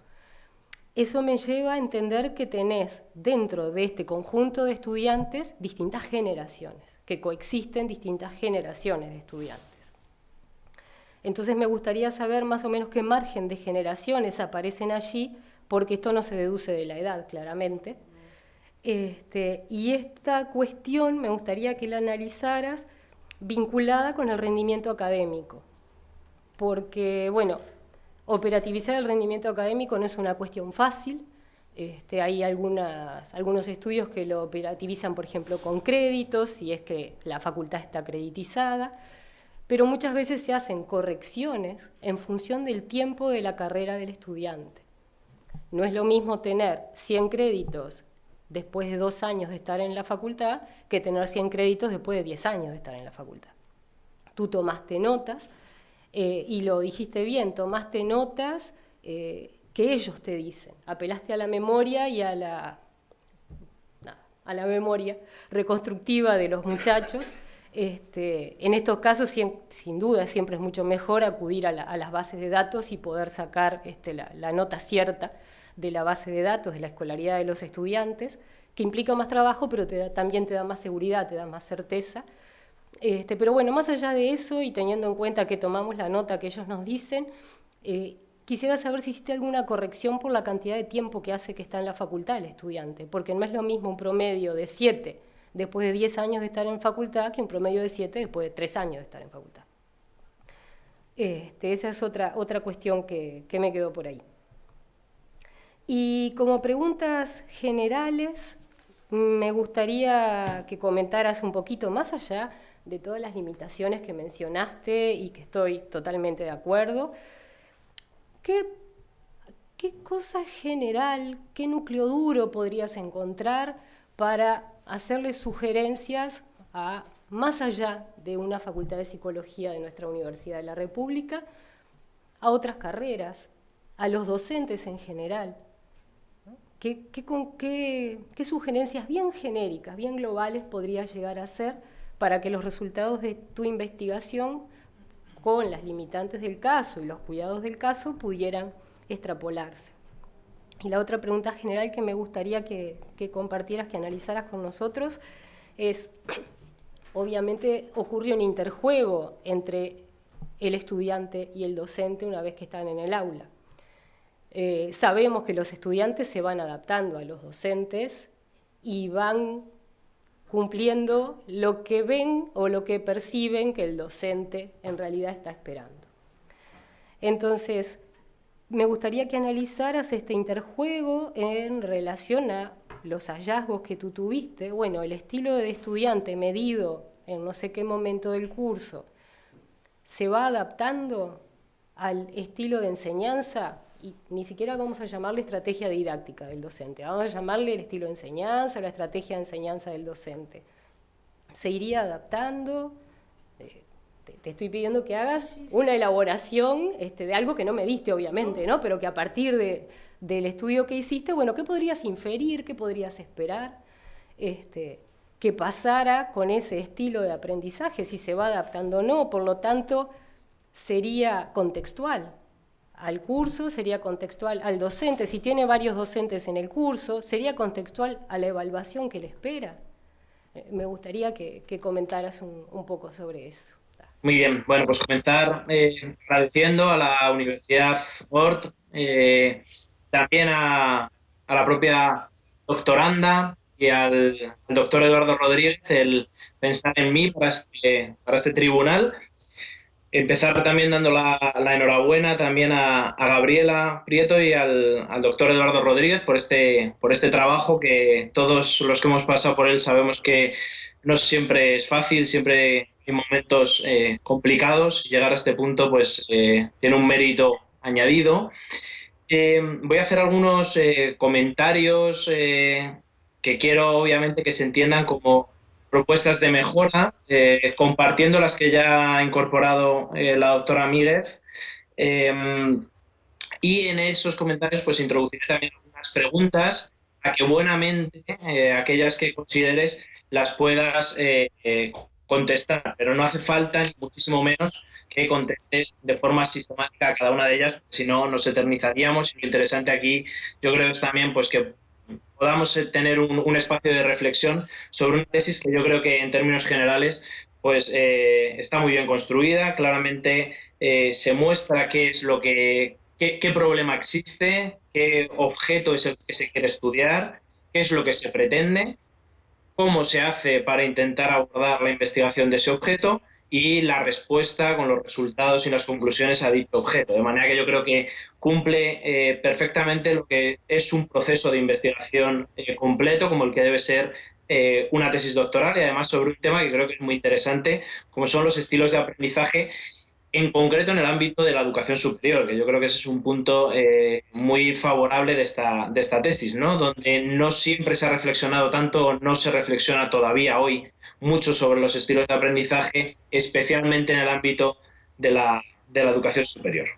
Eso me lleva a entender que tenés dentro de este conjunto de estudiantes distintas generaciones, que coexisten distintas generaciones de estudiantes. Entonces me gustaría saber más o menos qué margen de generaciones aparecen allí, porque esto no se deduce de la edad, claramente. Y esta cuestión me gustaría que la analizaras vinculada con el rendimiento académico. Porque, bueno, operativizar el rendimiento académico no es una cuestión fácil. Hay algunos estudios que lo operativizan, por ejemplo, con créditos, si es que la facultad está acreditizada, pero muchas veces se hacen correcciones en función del tiempo de la carrera del estudiante. No es lo mismo tener 100 créditos después de 2 años de estar en la facultad que tener 100 créditos después de 10 años de estar en la facultad. Tú tomaste notas, y lo dijiste bien, tomaste notas que ellos te dicen, apelaste a la memoria y a la memoria reconstructiva de los muchachos. En estos casos, sin duda, siempre es mucho mejor acudir a las bases de datos y poder sacar la nota cierta de la base de datos de la escolaridad de los estudiantes, que implica más trabajo, pero también te da más seguridad, te da más certeza. Pero bueno, más allá de eso, y teniendo en cuenta que tomamos la nota que ellos nos dicen, quisiera saber si hiciste alguna corrección por la cantidad de tiempo que hace que está en la facultad el estudiante, porque no es lo mismo un promedio de 7 después de 10 años de estar en facultad que un promedio de 7 después de 3 años de estar en facultad. Esa es otra cuestión que me quedó por ahí. Y como preguntas generales, me gustaría que comentaras un poquito más allá de todas las limitaciones que mencionaste y que estoy totalmente de acuerdo. ¿Qué cosa general, qué núcleo duro podrías encontrar para hacerle sugerencias más allá de una facultad de psicología de nuestra Universidad de la República, a otras carreras, a los docentes en general? ¿Qué sugerencias bien genéricas, bien globales podrías llegar a hacer para que los resultados de tu investigación, con las limitantes del caso y los cuidados del caso, pudieran extrapolarse? Y la otra pregunta general que me gustaría que compartieras, que analizaras con nosotros, es, obviamente ocurre un interjuego entre el estudiante y el docente una vez que están en el aula. Sabemos que los estudiantes se van adaptando a los docentes y van cumpliendo lo que ven o lo que perciben que el docente en realidad está esperando. Entonces, me gustaría que analizaras este interjuego en relación a los hallazgos que tú tuviste. Bueno, el estilo de estudiante medido en no sé qué momento del curso, ¿se va adaptando al estilo de enseñanza? Y ni siquiera vamos a llamarle estrategia didáctica del docente, vamos a llamarle el estilo de enseñanza, la estrategia de enseñanza del docente. ¿Se iría adaptando? Te estoy pidiendo que hagas una elaboración de algo que no me diste, obviamente, ¿no? Pero que a partir del estudio que hiciste, bueno, ¿qué podrías inferir? ¿Qué podrías esperar? Que pasara con ese estilo de aprendizaje, si se va adaptando o no. Por lo tanto, sería contextual al curso, sería contextual al docente. Si tiene varios docentes en el curso, sería contextual a la evaluación que le espera. Me gustaría que comentaras un poco sobre eso. Muy bien, bueno, pues comenzar agradeciendo a la Universidad Ort, también a la propia doctoranda y al doctor Eduardo Rodríguez el pensar en mí para este tribunal. empezar también dando la enhorabuena también a Gabriela Prieto y al doctor Eduardo Rodríguez por este trabajo que todos los que hemos pasado por él sabemos que no siempre es fácil, siempre hay momentos complicados. Llegar a este punto pues tiene un mérito añadido. Voy a hacer algunos comentarios que quiero obviamente que se entiendan como propuestas de mejora, compartiendo las que ya ha incorporado la doctora Míguez. Y en esos comentarios pues introduciré también algunas preguntas a que buenamente aquellas que consideres las puedas contestar, pero no hace falta ni muchísimo menos que contestes de forma sistemática a cada una de ellas, si no nos eternizaríamos. Y lo interesante aquí yo creo es también pues que podamos tener un espacio de reflexión sobre una tesis que yo creo que en términos generales pues está muy bien construida, claramente se muestra qué es lo que, qué problema existe, qué objeto es el que se quiere estudiar, qué es lo que se pretende, cómo se hace para intentar abordar la investigación de ese objeto y la respuesta con los resultados y las conclusiones a dicho objeto. De manera que yo creo que cumple perfectamente lo que es un proceso de investigación completo, como el que debe ser una tesis doctoral, y además sobre un tema que creo que es muy interesante, como son los estilos de aprendizaje, en concreto en el ámbito de la educación superior, que yo creo que ese es un punto muy favorable de esta tesis, ¿no? Donde no siempre se ha reflexionado tanto, no se reflexiona todavía hoy mucho sobre los estilos de aprendizaje, especialmente en el ámbito de la educación superior.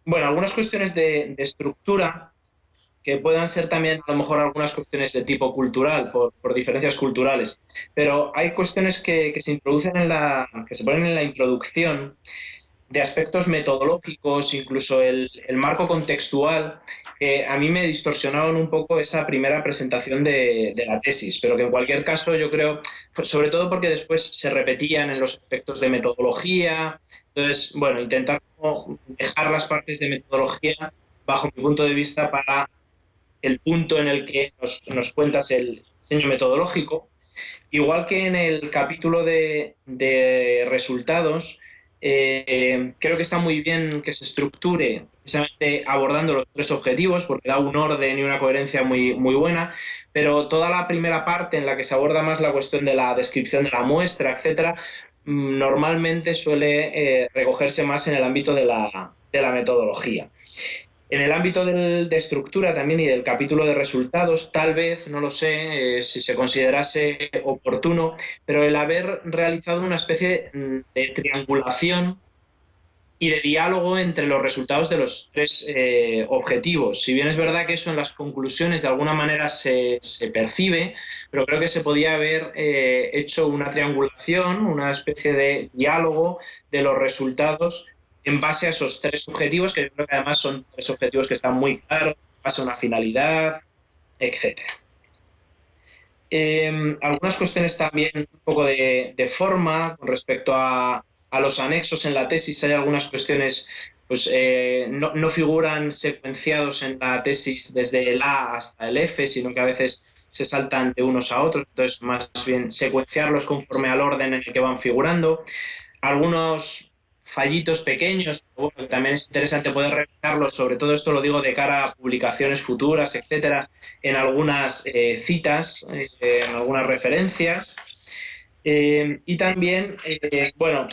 Bueno, algunas cuestiones de estructura que puedan ser también a lo mejor algunas cuestiones de tipo cultural, por diferencias culturales, pero hay cuestiones que se introducen que se ponen en la introducción de aspectos metodológicos, incluso el marco contextual, que a mí me distorsionaron un poco esa primera presentación de la tesis, pero que en cualquier caso yo creo, pues sobre todo porque después se repetían en los aspectos de metodología, entonces, bueno, intentar dejar las partes de metodología bajo mi punto de vista para el punto en el que nos cuentas el diseño metodológico. Igual que en el capítulo de resultados, creo que está muy bien que se estructure precisamente abordando los tres objetivos, porque da un orden y una coherencia muy buena, pero toda la primera parte en la que se aborda más la cuestión de la descripción de la muestra, etcétera, normalmente suele recogerse más en el ámbito de la metodología. En el ámbito de estructura también y del capítulo de resultados, tal vez, no lo sé, si se considerase oportuno, pero el haber realizado una especie de triangulación y de diálogo entre los resultados de los tres objetivos. Si bien es verdad que eso en las conclusiones de alguna manera se percibe, pero creo que se podía haber hecho una triangulación, una especie de diálogo de los resultados en base a esos tres objetivos, que yo creo que además son tres objetivos que están muy claros, en base a una finalidad, etc. Algunas cuestiones también un poco de forma con respecto a los anexos en la tesis. Hay algunas cuestiones pues no figuran secuenciados en la tesis desde el A hasta el F, sino que a veces se saltan de unos a otros, entonces más bien secuenciarlos conforme al orden en el que van figurando. Algunos fallitos pequeños, bueno, también es interesante poder revisarlos, sobre todo esto lo digo de cara a publicaciones futuras, etcétera, en algunas citas, en algunas referencias. Y también, bueno,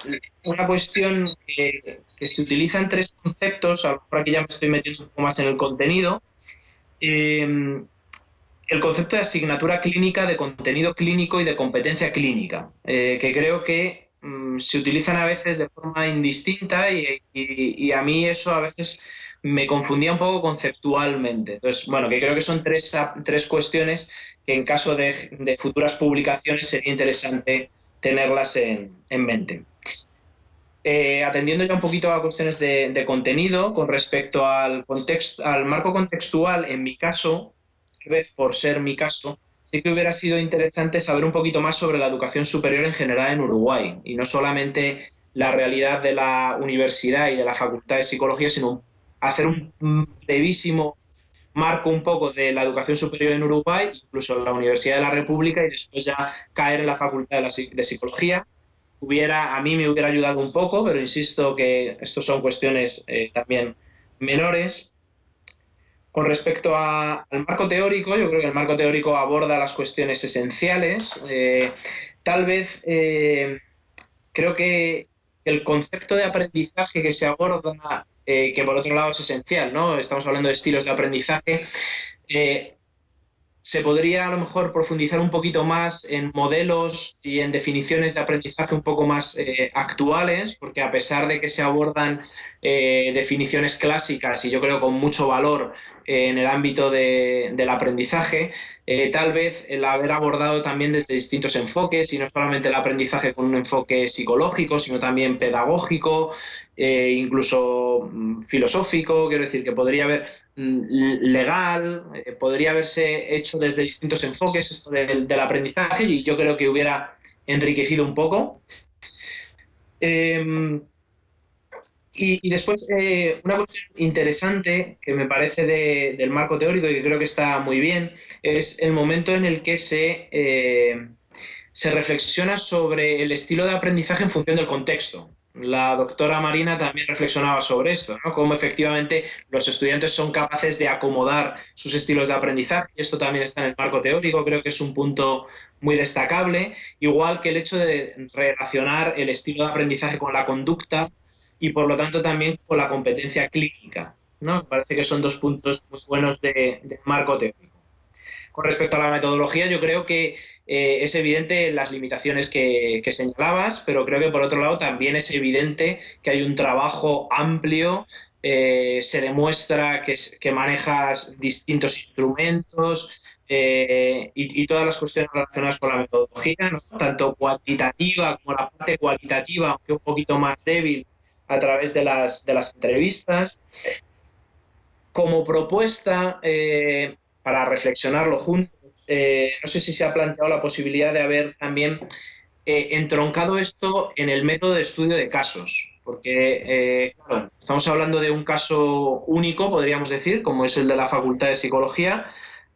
una cuestión que se utilizan tres conceptos, a lo mejor aquí ya me estoy metiendo un poco más en el contenido, el concepto de asignatura clínica, de contenido clínico y de competencia clínica, que creo que se utilizan a veces de forma indistinta y a mí eso a veces me confundía un poco conceptualmente. Entonces, bueno, que creo que son tres cuestiones que en caso de futuras publicaciones sería interesante tenerlas en mente. Atendiendo ya un poquito a cuestiones de contenido con respecto al marco contextual, en mi caso, por ser mi caso, sí que hubiera sido interesante saber un poquito más sobre la educación superior en general en Uruguay, y no solamente la realidad de la universidad y de la Facultad de Psicología, sino hacer un brevísimo marco un poco de la educación superior en Uruguay, incluso en la Universidad de la República, y después ya caer en la Facultad de Psicología. a mí me hubiera ayudado un poco, pero insisto que estos son cuestiones también menores. Con respecto al marco teórico, yo creo que el marco teórico aborda las cuestiones esenciales. Tal vez creo que el concepto de aprendizaje que se aborda, que por otro lado es esencial, ¿no? Estamos hablando de estilos de aprendizaje. Se podría a lo mejor profundizar un poquito más en modelos y en definiciones de aprendizaje un poco más actuales, porque a pesar de que se abordan definiciones clásicas y yo creo con mucho valor en el ámbito del aprendizaje, tal vez el haber abordado también desde distintos enfoques, y no solamente el aprendizaje con un enfoque psicológico, sino también pedagógico, incluso filosófico, quiero decir que podría haber legal, podría haberse hecho desde distintos enfoques esto del aprendizaje, y yo creo que hubiera enriquecido un poco. Y después, una cuestión interesante que me parece del marco teórico y que creo que está muy bien, es el momento en el que se reflexiona sobre el estilo de aprendizaje en función del contexto. La doctora Marina también reflexionaba sobre esto, ¿no? Cómo efectivamente los estudiantes son capaces de acomodar sus estilos de aprendizaje. Y esto también está en el marco teórico, creo que es un punto muy destacable, igual que el hecho de relacionar el estilo de aprendizaje con la conducta y por lo tanto también con la competencia clínica, ¿no? Me parece que son dos puntos muy buenos del marco teórico. Con respecto a la metodología, yo creo que es evidente las limitaciones que señalabas, pero creo que por otro lado también es evidente que hay un trabajo amplio, se demuestra que manejas distintos instrumentos y todas las cuestiones relacionadas con la metodología, ¿no? Tanto cuantitativa como la parte cualitativa, aunque un poquito más débil a través de las entrevistas. Como propuesta, para reflexionarlo juntos, no sé si se ha planteado la posibilidad de haber también entroncado esto en el método de estudio de casos, porque claro, estamos hablando de un caso único, podríamos decir, como es el de la Facultad de Psicología.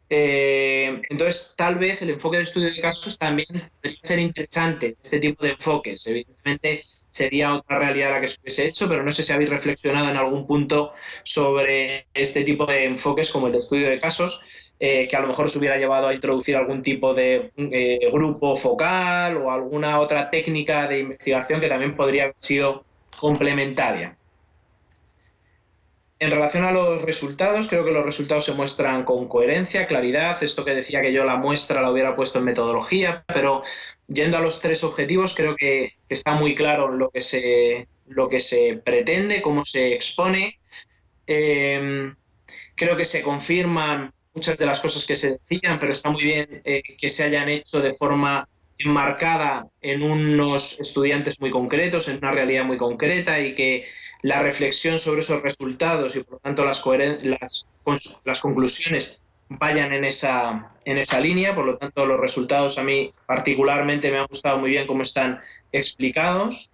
Entonces, tal vez el enfoque de estudio de casos también podría ser interesante, este tipo de enfoques. Evidentemente, sería otra realidad la que se hubiese hecho, pero no sé si habéis reflexionado en algún punto sobre este tipo de enfoques como el de estudio de casos, que a lo mejor os hubiera llevado a introducir algún tipo de grupo focal o alguna otra técnica de investigación que también podría haber sido complementaria. En relación a los resultados, creo que los resultados se muestran con coherencia, claridad. Esto que decía que yo la muestra la hubiera puesto en metodología, pero yendo a los tres objetivos, creo que está muy claro lo que se pretende, cómo se expone. Creo que se confirman muchas de las cosas que se decían, pero está muy bien que se hayan hecho de forma enmarcada en unos estudiantes muy concretos, en una realidad muy concreta, y que la reflexión sobre esos resultados y por lo tanto las conclusiones vayan en esa línea. Por lo tanto, los resultados a mí particularmente me han gustado muy bien cómo están explicados.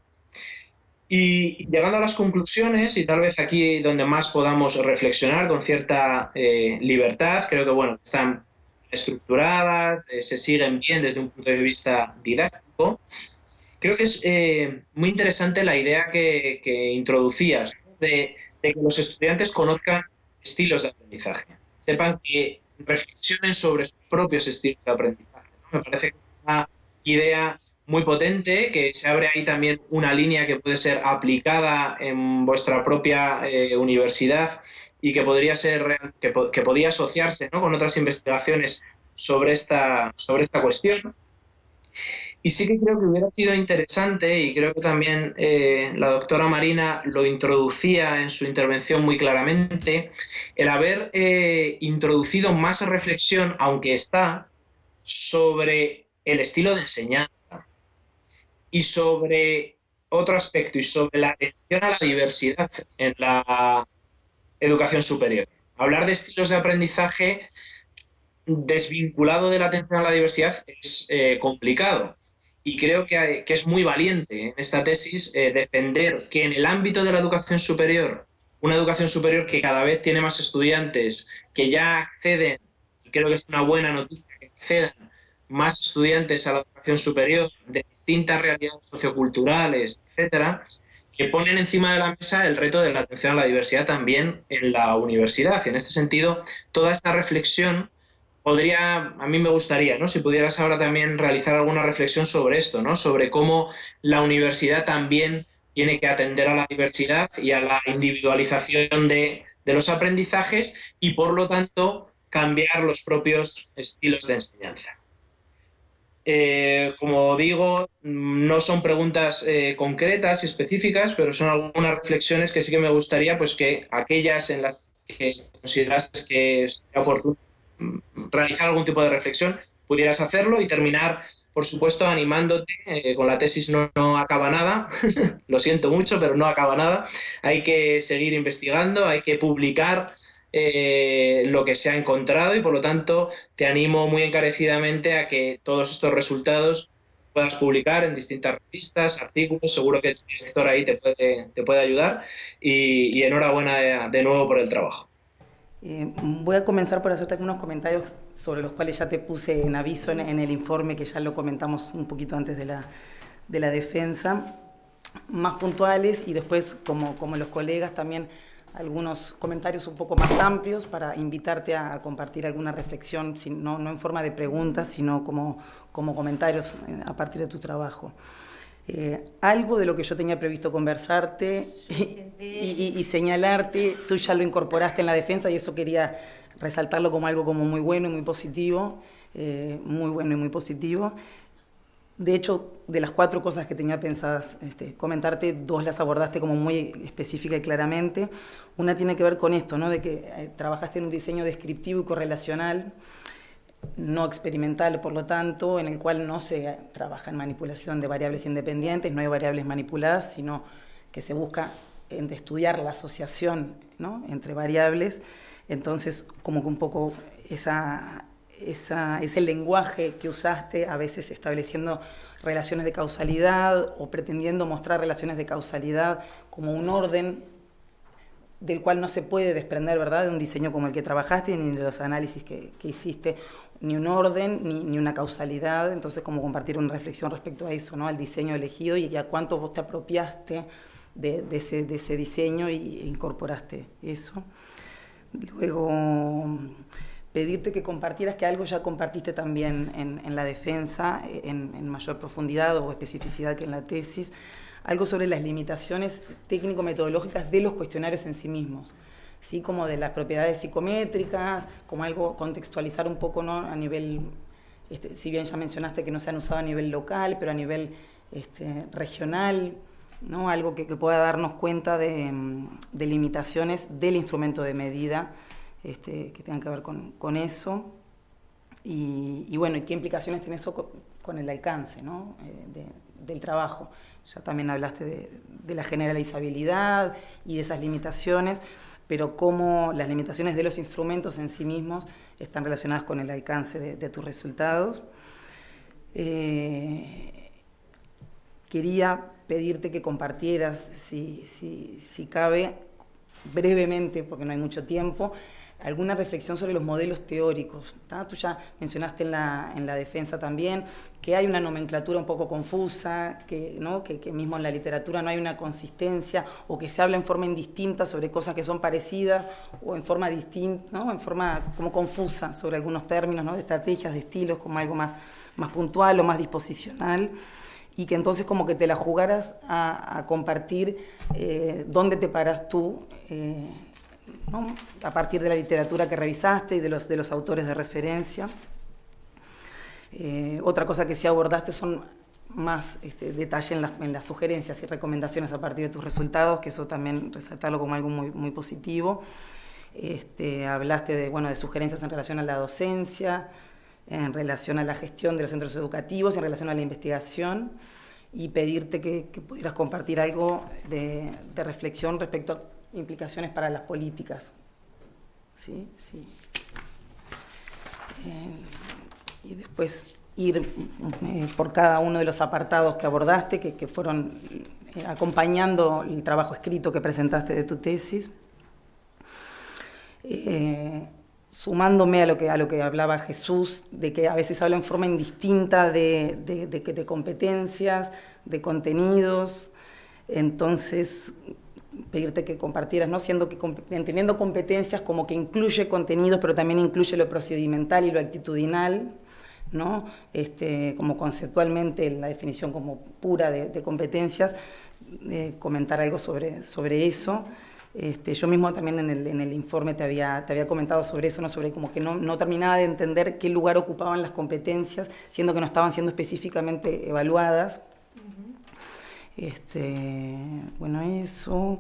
Y llegando a las conclusiones, y tal vez aquí donde más podamos reflexionar con cierta libertad, creo que bueno, están estructuradas, se siguen bien desde un punto de vista didáctico. Creo que es muy interesante la idea que introducías, ¿no? de que los estudiantes conozcan estilos de aprendizaje, sepan que reflexionen sobre sus propios estilos de aprendizaje, ¿no? Me parece que es una idea muy potente, que se abre ahí también una línea que puede ser aplicada en vuestra propia universidad y que podría ser que podía asociarse, ¿no? con otras investigaciones sobre esta cuestión. Y sí que creo que hubiera sido interesante, y creo que también la doctora Marina lo introducía en su intervención muy claramente, el haber introducido más reflexión, aunque está, sobre el estilo de enseñanza y sobre otro aspecto, y sobre la atención a la diversidad en la educación superior. Hablar de estilos de aprendizaje desvinculado de la atención a la diversidad es complicado. Y creo que es muy valiente en esta tesis defender que en el ámbito de la educación superior, una educación superior que cada vez tiene más estudiantes, que ya acceden, y creo que es una buena noticia, que accedan más estudiantes a la educación superior de distintas realidades socioculturales, etcétera, que ponen encima de la mesa el reto de la atención a la diversidad también en la universidad. Y en este sentido, toda esta reflexión a mí me gustaría, ¿no?, si pudieras ahora también realizar alguna reflexión sobre esto, ¿no?, sobre cómo la universidad también tiene que atender a la diversidad y a la individualización de los aprendizajes y, por lo tanto, cambiar los propios estilos de enseñanza. Como digo, no son preguntas concretas y específicas, pero son algunas reflexiones que sí que me gustaría, pues, que aquellas en las que considerases que sería oportuno realizar algún tipo de reflexión, pudieras hacerlo y terminar, por supuesto, animándote. Con la tesis no acaba nada, lo siento mucho, pero no acaba nada. Hay que seguir investigando, hay que publicar lo que se ha encontrado y, por lo tanto, te animo muy encarecidamente a que todos estos resultados puedas publicar en distintas revistas, artículos. Seguro que tu director ahí te puede ayudar y enhorabuena de nuevo por el trabajo. Voy a comenzar por hacerte algunos comentarios sobre los cuales ya te puse en aviso en el informe, que ya lo comentamos un poquito antes de la defensa, más puntuales, y después, como los colegas, también algunos comentarios un poco más amplios para invitarte a compartir alguna reflexión, no en forma de preguntas, sino como comentarios a partir de tu trabajo. Algo de lo que yo tenía previsto conversarte y señalarte, tú ya lo incorporaste en la defensa y eso quería resaltarlo como algo como muy bueno y muy positivo, muy bueno y muy positivo. De hecho, de las 4 cosas que tenía pensadas comentarte, 2 las abordaste como muy específica y claramente. Una tiene que ver con esto, ¿no?, de que trabajaste en un diseño descriptivo y correlacional, no experimental, por lo tanto, en el cual no se trabaja en manipulación de variables independientes, no hay variables manipuladas, sino que se busca estudiar la asociación, ¿no?, entre variables. Entonces, como que un poco ese lenguaje que usaste, a veces estableciendo relaciones de causalidad o pretendiendo mostrar relaciones de causalidad como un orden del cual no se puede desprender, ¿verdad?, de un diseño como el que trabajaste, ni de los análisis que hiciste, ni un orden, ni una causalidad. Entonces, como compartir una reflexión respecto a eso, ¿no?, al diseño elegido y a cuánto vos te apropiaste de ese diseño e incorporaste eso. Luego, pedirte que compartieras, que algo ya compartiste también en la defensa, en mayor profundidad o especificidad que en la tesis, algo sobre las limitaciones técnico-metodológicas de los cuestionarios en sí mismos, ¿sí?, como de las propiedades psicométricas, como algo, contextualizar un poco, ¿no?, a nivel, si bien ya mencionaste que no se han usado a nivel local, pero a nivel regional, ¿no?, algo que pueda darnos cuenta de limitaciones del instrumento de medida, que tengan que ver con eso, y bueno, y qué implicaciones tiene eso con el alcance, ¿no?, del trabajo. Ya también hablaste de la generalizabilidad y de esas limitaciones, pero cómo las limitaciones de los instrumentos en sí mismos están relacionadas con el alcance de tus resultados. Quería pedirte que compartieras, si cabe, brevemente, porque no hay mucho tiempo, alguna reflexión sobre los modelos teóricos, ¿tá? Tú ya mencionaste en la defensa también que hay una nomenclatura un poco confusa, ¿no?, que mismo en la literatura no hay una consistencia, o que se habla en forma indistinta sobre cosas que son parecidas, o en forma distinta, ¿no?, en forma como confusa sobre algunos términos, ¿no?, de estrategias, de estilos, como algo más puntual o más disposicional, y que entonces como que te la jugaras a compartir dónde te paras tú, ¿no?, a partir de la literatura que revisaste y de los autores de referencia. Otra cosa que sí abordaste son más detalle en las sugerencias y recomendaciones a partir de tus resultados, que eso también resaltarlo como algo muy, muy positivo. Hablaste de sugerencias en relación a la docencia, en relación a la gestión de los centros educativos, en relación a la investigación, y pedirte que pudieras compartir algo de reflexión respecto a implicaciones para las políticas. ¿Sí? Y después ir por cada uno de los apartados que abordaste, que fueron acompañando el trabajo escrito que presentaste de tu tesis. sumándome a lo que hablaba Jesús, de que a veces habla en forma indistinta de competencias, de contenidos. Entonces, pedirte que compartieras, ¿no? Entendiendo competencias como que incluye contenidos, pero también incluye lo procedimental y lo actitudinal, ¿no? Como conceptualmente la definición como pura de competencias, comentar algo sobre eso. Yo mismo también en el informe te había comentado sobre eso, ¿no? Sobre como que no terminaba de entender qué lugar ocupaban las competencias, siendo que no estaban siendo específicamente evaluadas. Bueno, eso.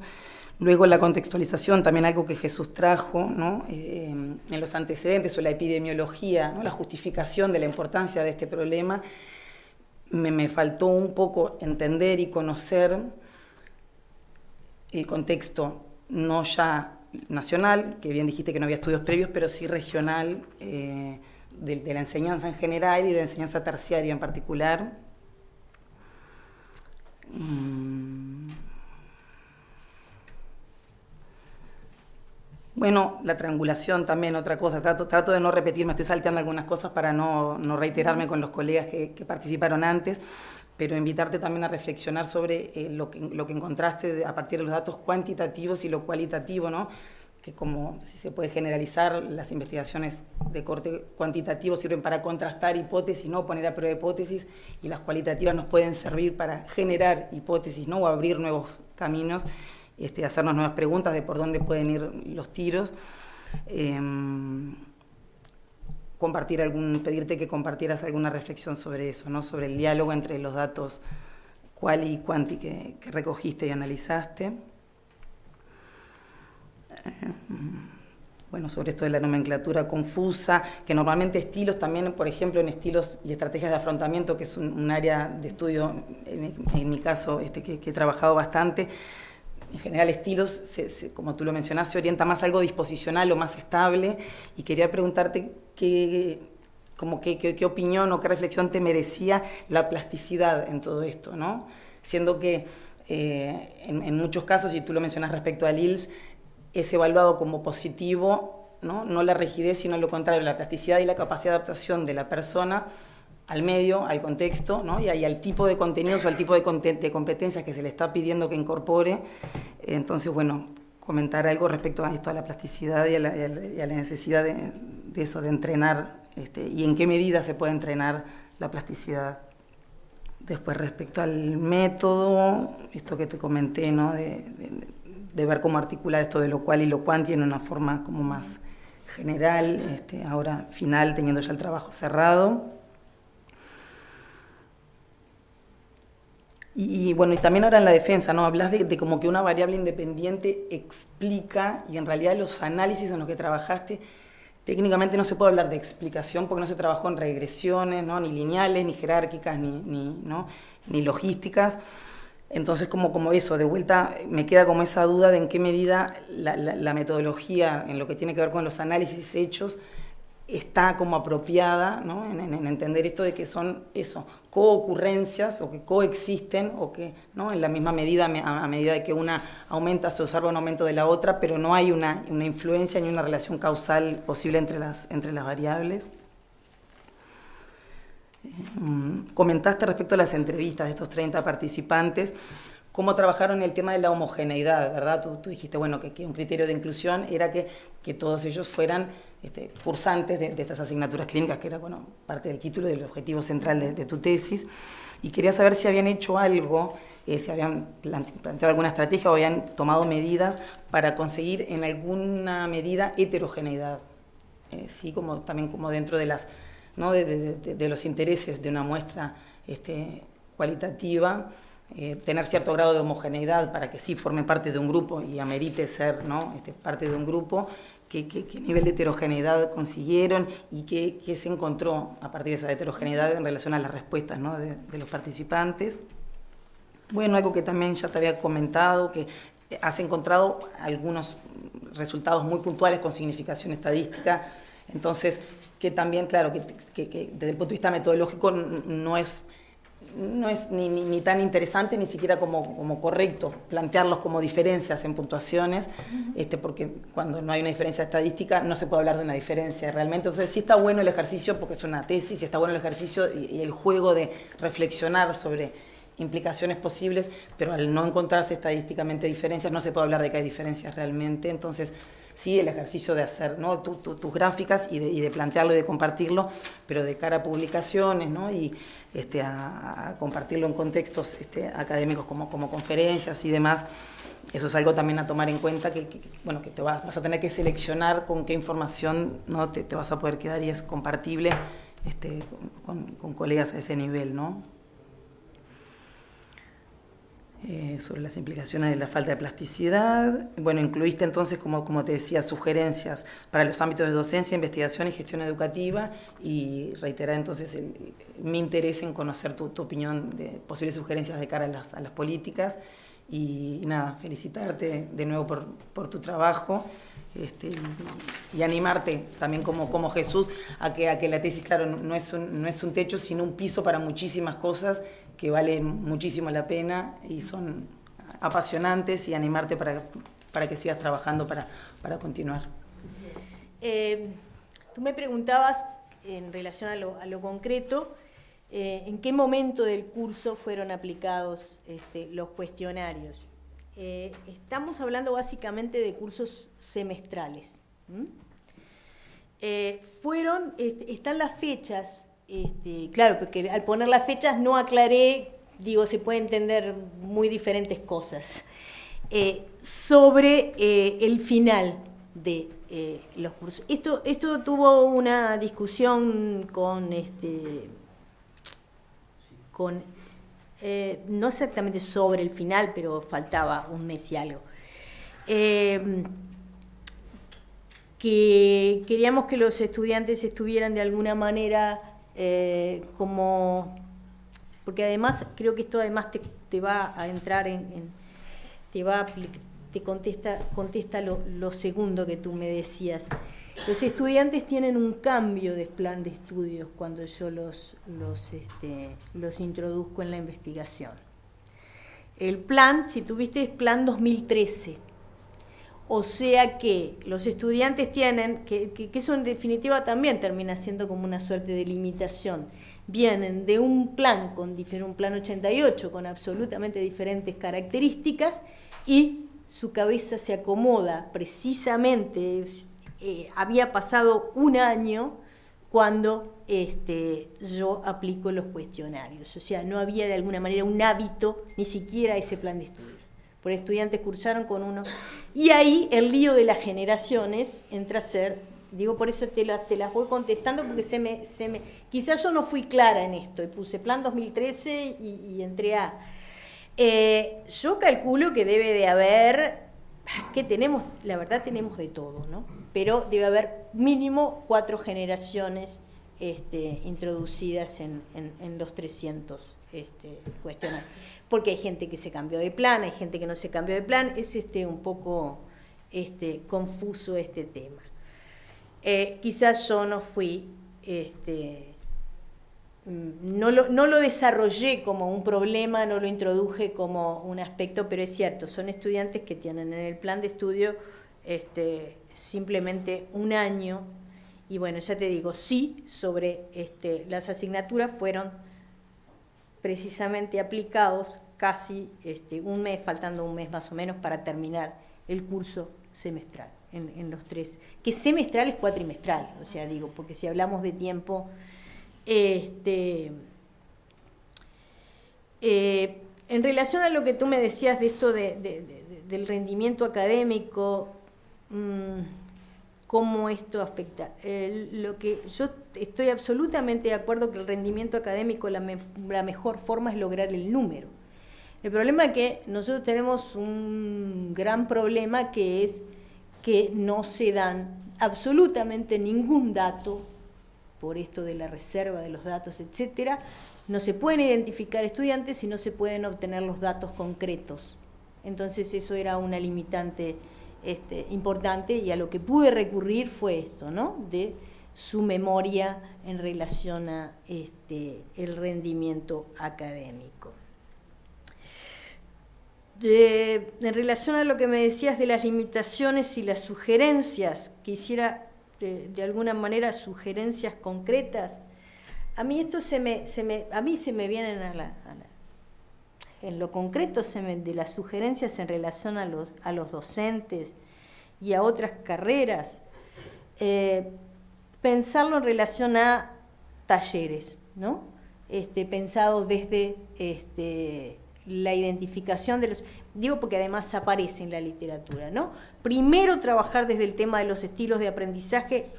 Luego la contextualización, también algo que Jesús trajo, ¿no? En los antecedentes o la epidemiología, ¿no? La justificación de la importancia de este problema. Me faltó un poco entender y conocer el contexto no ya nacional, que bien dijiste que no había estudios previos, pero sí regional, de la enseñanza en general y de la enseñanza terciaria en particular. Bueno, la triangulación también, otra cosa. Trato de no repetirme, estoy salteando algunas cosas para no reiterarme con los colegas que participaron antes, pero invitarte también a reflexionar sobre lo que encontraste a partir de los datos cuantitativos y lo cualitativo, ¿no? Que como si se puede generalizar, las investigaciones de corte cuantitativo sirven para contrastar hipótesis, ¿no? Poner a prueba hipótesis, y las cualitativas nos pueden servir para generar hipótesis, ¿no? O abrir nuevos caminos, hacernos nuevas preguntas de por dónde pueden ir los tiros. Pedirte que compartieras alguna reflexión sobre eso, ¿no? Sobre el diálogo entre los datos quali y quanti que recogiste y analizaste. Bueno, sobre esto de la nomenclatura confusa, que normalmente estilos también, por ejemplo, en estilos y estrategias de afrontamiento, que es un área de estudio, en mi caso, que he trabajado bastante. En general, estilos, como tú lo mencionás, se orienta más a algo disposicional o más estable, y quería preguntarte qué opinión o qué reflexión te merecía la plasticidad en todo esto, ¿no? Siendo que en muchos casos, y tú lo mencionás respecto a Lils, es evaluado como positivo, no la rigidez, sino lo contrario, la plasticidad y la capacidad de adaptación de la persona al medio, al contexto, ¿no? y al tipo de contenidos o al tipo de competencias que se le está pidiendo que incorpore. Entonces, bueno, comentar algo respecto a esto, a la plasticidad y a la necesidad de eso, de entrenar, y en qué medida se puede entrenar la plasticidad. Después, respecto al método, esto que te comenté, ¿no? de ver cómo articular esto de lo cual y lo cuanti en una forma como más general, ahora final, teniendo ya el trabajo cerrado. Y bueno, y también ahora en la defensa, ¿no? Hablas de como que una variable independiente explica, y en realidad los análisis en los que trabajaste, técnicamente no se puede hablar de explicación porque no se trabajó en regresiones, ¿no? Ni lineales, ni jerárquicas, ni logísticas. Entonces, como eso, de vuelta me queda como esa duda de en qué medida la metodología en lo que tiene que ver con los análisis hechos está como apropiada, ¿no? en entender esto de que son eso, coocurrencias o que coexisten, o que, ¿no? en la misma medida, a medida de que una aumenta, se observa un aumento de la otra, pero no hay una influencia ni una relación causal posible entre las variables. Comentaste respecto a las entrevistas de estos 30 participantes, cómo trabajaron el tema de la homogeneidad, ¿verdad? Tú dijiste, bueno, que un criterio de inclusión era que todos ellos fueran cursantes de estas asignaturas clínicas, que era, bueno, parte del título y del objetivo central de tu tesis, y quería saber si habían hecho algo, si habían planteado alguna estrategia o habían tomado medidas para conseguir en alguna medida heterogeneidad, sí, también como dentro de las, ¿no? de los intereses de una muestra cualitativa, tener cierto grado de homogeneidad para que sí forme parte de un grupo y amerite ser, ¿no? Parte de un grupo. ¿Qué nivel de heterogeneidad consiguieron y qué se encontró a partir de esa heterogeneidad en relación a las respuestas, ¿no? de los participantes? Bueno, algo que también ya te había comentado, que has encontrado algunos resultados muy puntuales con significación estadística, entonces que también, claro, que desde el punto de vista metodológico no es no es ni tan interesante ni siquiera como correcto plantearlos como diferencias en puntuaciones, porque cuando no hay una diferencia estadística no se puede hablar de una diferencia realmente. Entonces sí está bueno el ejercicio porque es una tesis, y está bueno el ejercicio y el juego de reflexionar sobre implicaciones posibles, pero al no encontrarse estadísticamente diferencias no se puede hablar de que hay diferencias realmente. Entonces sí, el ejercicio de hacer, ¿no?, tus gráficas y de plantearlo y de compartirlo, pero de cara a publicaciones, ¿no?, y a compartirlo en contextos académicos como conferencias y demás. Eso es algo también a tomar en cuenta, que te vas a tener que seleccionar con qué información, ¿no?, te vas a poder quedar y es compartible con colegas a ese nivel, ¿no? Sobre las implicaciones de la falta de plasticidad. Bueno, incluiste entonces, como te decía, sugerencias para los ámbitos de docencia, investigación y gestión educativa, y reiterar entonces mi interés en conocer tu opinión de posibles sugerencias de cara a las políticas. Y nada, felicitarte de nuevo por tu trabajo, y animarte también como Jesús a que la tesis, claro, no es un techo, sino un piso para muchísimas cosas que valen muchísimo la pena y son apasionantes, y animarte para que sigas trabajando para continuar. Tú me preguntabas en relación a lo concreto, ¿en qué momento del curso fueron aplicados los cuestionarios? Estamos hablando básicamente de cursos semestrales. Están las fechas, claro, porque al poner las fechas no aclaré, se puede entender muy diferentes cosas, sobre el final de los cursos. Esto tuvo una discusión no exactamente sobre el final, pero faltaba un mes y algo, que queríamos que los estudiantes estuvieran de alguna manera porque además creo que esto además te va a entrar te contesta lo segundo que tú me decías. Los estudiantes tienen un cambio de plan de estudios cuando yo los introduzco en la investigación. El plan, si tuviste, es plan 2013. O sea que los estudiantes tienen, que eso en definitiva también termina siendo como una suerte de limitación. Vienen de un plan un plan 88 con absolutamente diferentes características, y su cabeza se acomoda precisamente. Había pasado un año cuando yo aplico los cuestionarios, o sea, no había de alguna manera un hábito, ni siquiera ese plan de estudios. Por estudiantes cursaron con uno, y ahí el lío de las generaciones entra a ser, por eso te las voy contestando, porque quizás yo no fui clara en esto, y puse plan 2013 y entré a... yo calculo que debe de haber... que tenemos, la verdad tenemos de todo, ¿no? Pero debe haber mínimo 4 generaciones introducidas en los 300 cuestionarios. Porque hay gente que se cambió de plan, hay gente que no se cambió de plan, es un poco confuso este tema. Quizás yo no fui, no lo desarrollé como un problema, no lo introduje como un aspecto, pero es cierto, son estudiantes que tienen en el plan de estudio simplemente un año, y bueno, ya te digo, sí, sobre las asignaturas fueron precisamente aplicados casi un mes, faltando un mes más o menos para terminar el curso semestral en los 3, que semestral es cuatrimestral, o sea, porque si hablamos de tiempo... en relación a lo que tú me decías de esto del rendimiento académico, cómo esto afecta, lo que yo estoy absolutamente de acuerdo que el rendimiento académico, la mejor forma es lograr el número. El problema es que nosotros tenemos un gran problema, que es que no se dan absolutamente ningún dato, por esto de la reserva de los datos, etcétera. No se pueden identificar estudiantes y no se pueden obtener los datos concretos. Entonces eso era una limitante importante, y a lo que pude recurrir fue esto, ¿no? De su memoria en relación a el rendimiento académico. En relación a lo que me decías de las limitaciones y las sugerencias, quisiera de alguna manera sugerencias concretas. A mí esto se me vienen en lo concreto de las sugerencias en relación a los docentes y a otras carreras. Pensarlo en relación a talleres, ¿no? Pensado desde la identificación de los... Digo porque además aparece en la literatura, ¿no? Primero trabajar desde el tema de los estilos de aprendizaje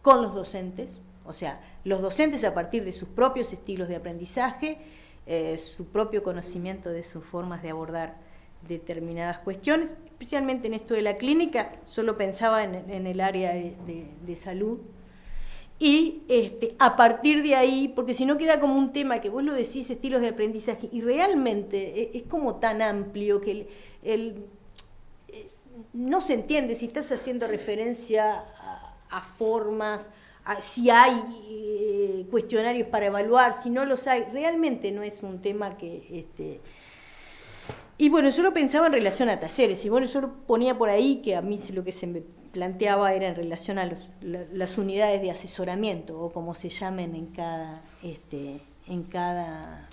con los docentes, o sea, los docentes a partir de sus propios estilos de aprendizaje, su propio conocimiento de sus formas de abordar determinadas cuestiones, especialmente en esto de la clínica, solo pensaba en el área de salud, y a partir de ahí, porque si no queda como un tema que vos lo decís, estilos de aprendizaje, y realmente es como tan amplio que no se entiende si estás haciendo referencia a formas, si hay cuestionarios para evaluar, si no los hay, realmente no es un tema que... Y bueno, yo lo pensaba en relación a talleres, y bueno, yo lo ponía por ahí, que a mí lo que se me planteaba era en relación a las unidades de asesoramiento, o como se llamen en cada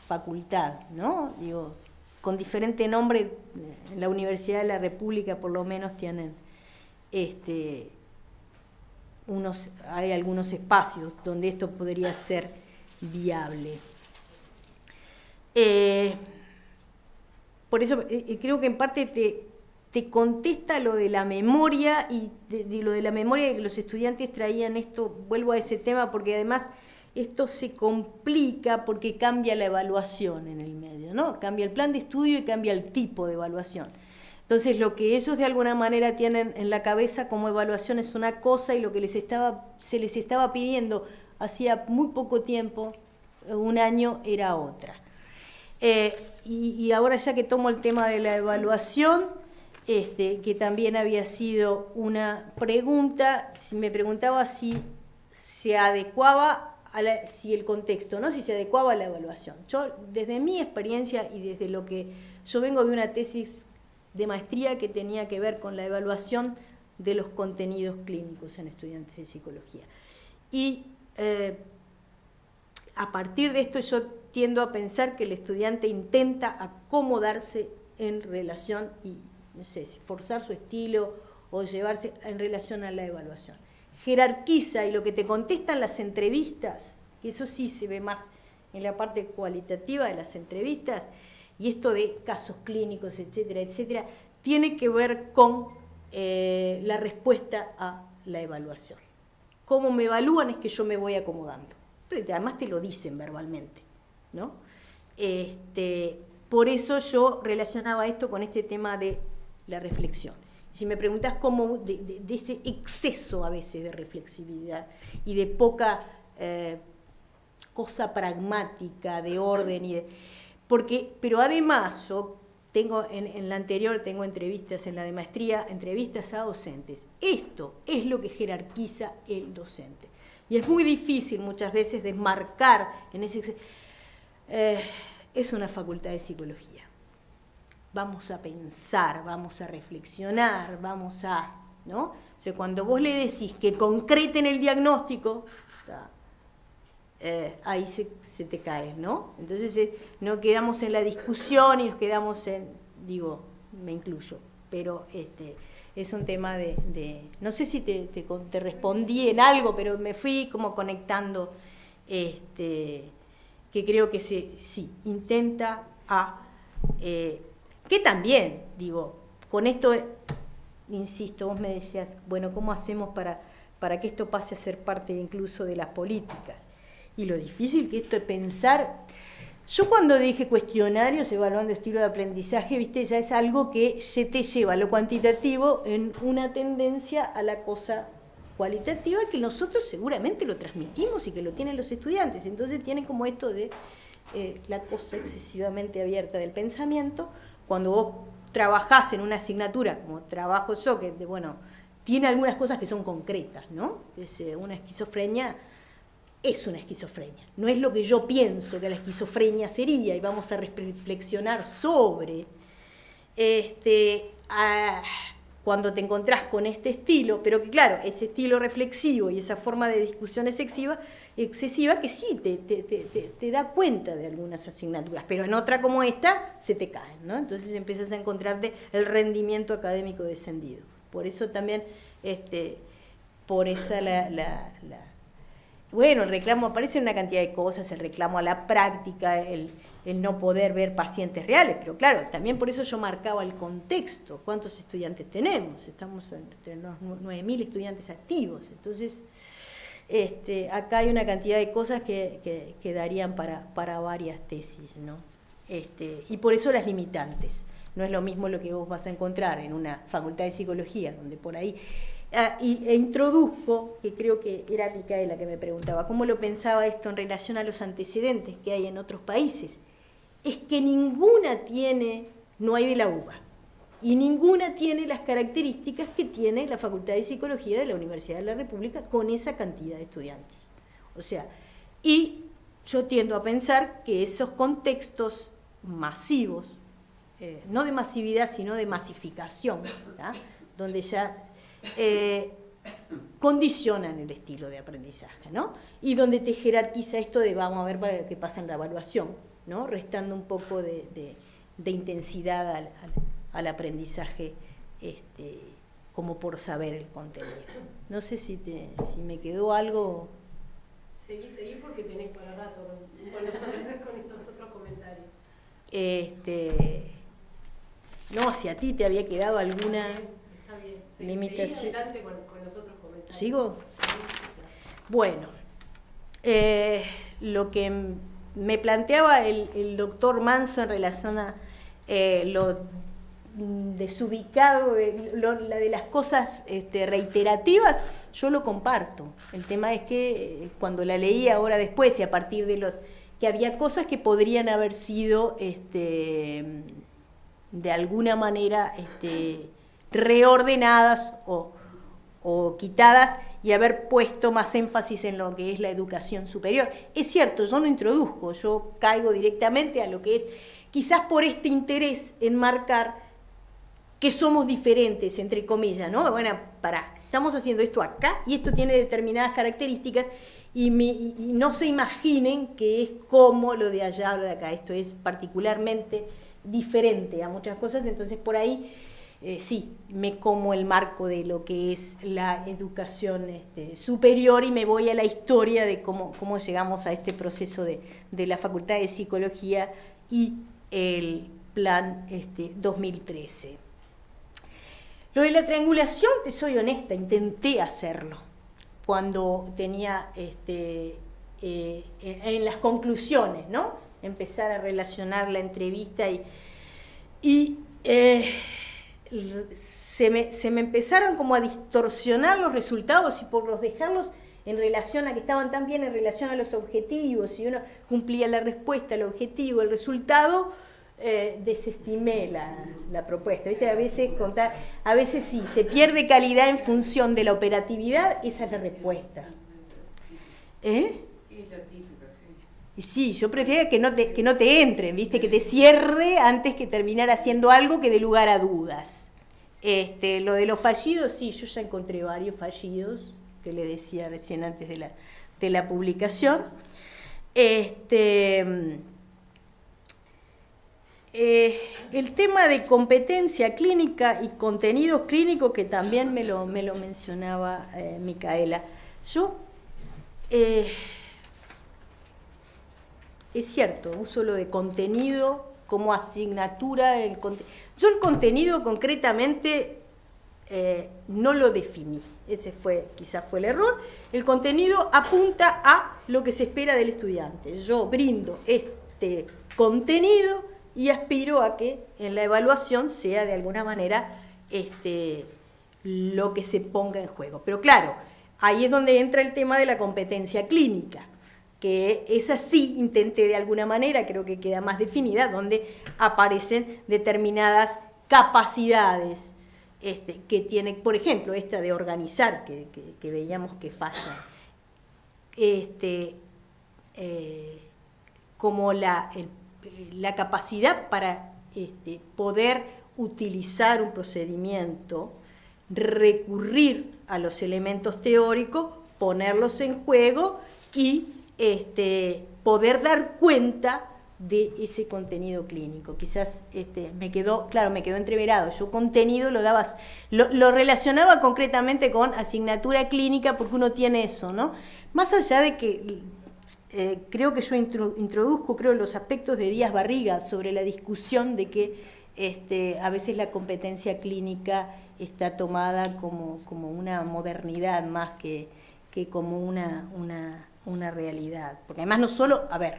facultad, ¿no? Digo, con diferente nombre, en la Universidad de la República por lo menos tienen hay algunos espacios donde esto podría ser viable. Por eso creo que en parte te contesta lo de la memoria y de lo de la memoria de que los estudiantes traían esto, vuelvo a ese tema porque además esto se complica porque cambia la evaluación en el medio, ¿no? Cambia el plan de estudio y cambia el tipo de evaluación. Entonces lo que ellos de alguna manera tienen en la cabeza como evaluación es una cosa y lo que se les estaba pidiendo hacía muy poco tiempo, un año, era otra. Y ahora ya que tomo el tema de la evaluación, que también había sido una pregunta, me preguntaba si se adecuaba, si el contexto, ¿no? Si se adecuaba a la evaluación. Yo, desde mi experiencia y desde lo que yo vengo de una tesis de maestría que tenía que ver con la evaluación de los contenidos clínicos en estudiantes de psicología. Y a partir de esto yo tiendo a pensar que el estudiante intenta acomodarse en relación, y no sé, si forzar su estilo o llevarse en relación a la evaluación. Jerarquiza, y lo que te contestan las entrevistas, que eso sí se ve más en la parte cualitativa de las entrevistas, y esto de casos clínicos, etcétera, etcétera, tiene que ver con la respuesta a la evaluación. Cómo me evalúan es que yo me voy acomodando. Pero además te lo dicen verbalmente, ¿no? Por eso yo relacionaba esto con este tema de la reflexión. Si me preguntás cómo de ese exceso a veces de reflexividad y de poca cosa pragmática, de orden, pero además yo tengo en la anterior, tengo entrevistas en la de maestría, entrevistas a docentes. Esto es lo que jerarquiza el docente. Y es muy difícil muchas veces desmarcar en ese... es una facultad de psicología. Vamos a pensar, vamos a reflexionar, vamos a... ¿no? O sea, cuando vos le decís que concreten el diagnóstico, ahí se te cae, ¿no? Entonces no quedamos en la discusión y nos quedamos en... Digo, me incluyo, pero es un tema no sé si te respondí en algo, pero me fui como conectando, que creo que sí, intenta que también, digo, con esto, insisto, vos me decías, bueno, ¿cómo hacemos para que esto pase a ser parte incluso de las políticas? Y lo difícil que esto es pensar... Yo cuando dije cuestionarios evaluando estilo de aprendizaje, viste, ya es algo que se te lleva lo cuantitativo en una tendencia a la cosa cualitativa que nosotros seguramente lo transmitimos y que lo tienen los estudiantes. Entonces tienen como esto de la cosa excesivamente abierta del pensamiento. Cuando vos trabajás en una asignatura, como trabajo yo, que tiene algunas cosas que son concretas, ¿no? Una esquizofrenia es una esquizofrenia, no es lo que yo pienso que la esquizofrenia sería, y vamos a reflexionar sobre cuando te encontrás con este estilo, pero que claro, ese estilo reflexivo y esa forma de discusión excesiva que sí te da cuenta de algunas asignaturas, pero en otra como esta se te caen, ¿no? Entonces empiezas a encontrarte el rendimiento académico descendido. Por eso también, por esa bueno, el reclamo, aparece una cantidad de cosas, el reclamo a la práctica, el no poder ver pacientes reales, pero claro, también por eso yo marcaba el contexto, cuántos estudiantes tenemos, estamos entre los 9.000 estudiantes activos, entonces acá hay una cantidad de cosas que darían para varias tesis, ¿no? Y por eso las limitantes, no es lo mismo lo que vos vas a encontrar en una facultad de psicología, donde por ahí... e introduzco, que creo que era Micaela que me preguntaba, ¿cómo lo pensaba esto en relación a los antecedentes que hay en otros países? Es que ninguna tiene, no hay de la UBA, y ninguna tiene las características que tiene la Facultad de Psicología de la Universidad de la República con esa cantidad de estudiantes. O sea, y yo tiendo a pensar que esos contextos masivos, no de masividad, sino de masificación, ¿tá? Donde ya... condicionan el estilo de aprendizaje, ¿no? Y donde te jerarquiza esto de vamos a ver para qué pasa en la evaluación, ¿no? Restando un poco de intensidad al aprendizaje como por saber el contenido. No sé si me quedó algo... Seguí porque tenés para rato con los otros comentarios. No, si a ti te había quedado alguna... limitación. Seguí adelante con los otros comentarios. ¿Sigo? Bueno, lo que me planteaba el doctor Manso en relación a lo desubicado, de las cosas reiterativas, yo lo comparto. El tema es que cuando la leí ahora después y a partir de que había cosas que podrían haber sido de alguna manera reordenadas o quitadas y haber puesto más énfasis en lo que es la educación superior. Es cierto, yo no introduzco, yo caigo directamente a lo que es, quizás por este interés en marcar que somos diferentes, entre comillas, ¿no? Bueno, estamos haciendo esto acá y esto tiene determinadas características y no se imaginen que es como lo de allá o lo de acá, esto es particularmente diferente a muchas cosas, entonces por ahí... sí, me como el marco de lo que es la educación superior y me voy a la historia de cómo llegamos a este proceso de la Facultad de Psicología y el plan 2013. Lo de la triangulación, te soy honesta, intenté hacerlo cuando tenía en las conclusiones, ¿no? Empezar a relacionar la entrevista y se me empezaron como a distorsionar los resultados y por dejarlos en relación a que estaban tan bien en relación a los objetivos y uno cumplía la respuesta, el objetivo, el resultado, desestimé la propuesta. ¿Viste? A veces sí, se pierde calidad en función de la operatividad, esa es la respuesta. Y sí, yo prefiero que no te entren, ¿viste? Que te cierre antes que terminar haciendo algo que dé lugar a dudas. Lo de los fallidos, sí, yo ya encontré varios fallidos, que le decía recién antes de la publicación. El tema de competencia clínica y contenidos clínicos, que también me lo mencionaba Micaela. Yo... es cierto, uso lo de contenido como asignatura. Yo el contenido concretamente no lo definí, ese quizás fue el error. El contenido apunta a lo que se espera del estudiante. Yo brindo este contenido y aspiro a que en la evaluación sea de alguna manera lo que se ponga en juego. Pero claro, ahí es donde entra el tema de la competencia clínica, que esa sí intenté de alguna manera, creo que queda más definida, donde aparecen determinadas capacidades que tiene, por ejemplo, esta de organizar, que veíamos que falla, como la capacidad para poder utilizar un procedimiento, recurrir a los elementos teóricos, ponerlos en juego y poder dar cuenta de ese contenido clínico. Quizás me quedó entreverado. Yo contenido lo relacionaba concretamente con asignatura clínica porque uno tiene eso, ¿no? Más allá de que creo que yo introduzco los aspectos de Díaz Barriga sobre la discusión de que a veces la competencia clínica está tomada como una modernidad más que como una realidad. Porque además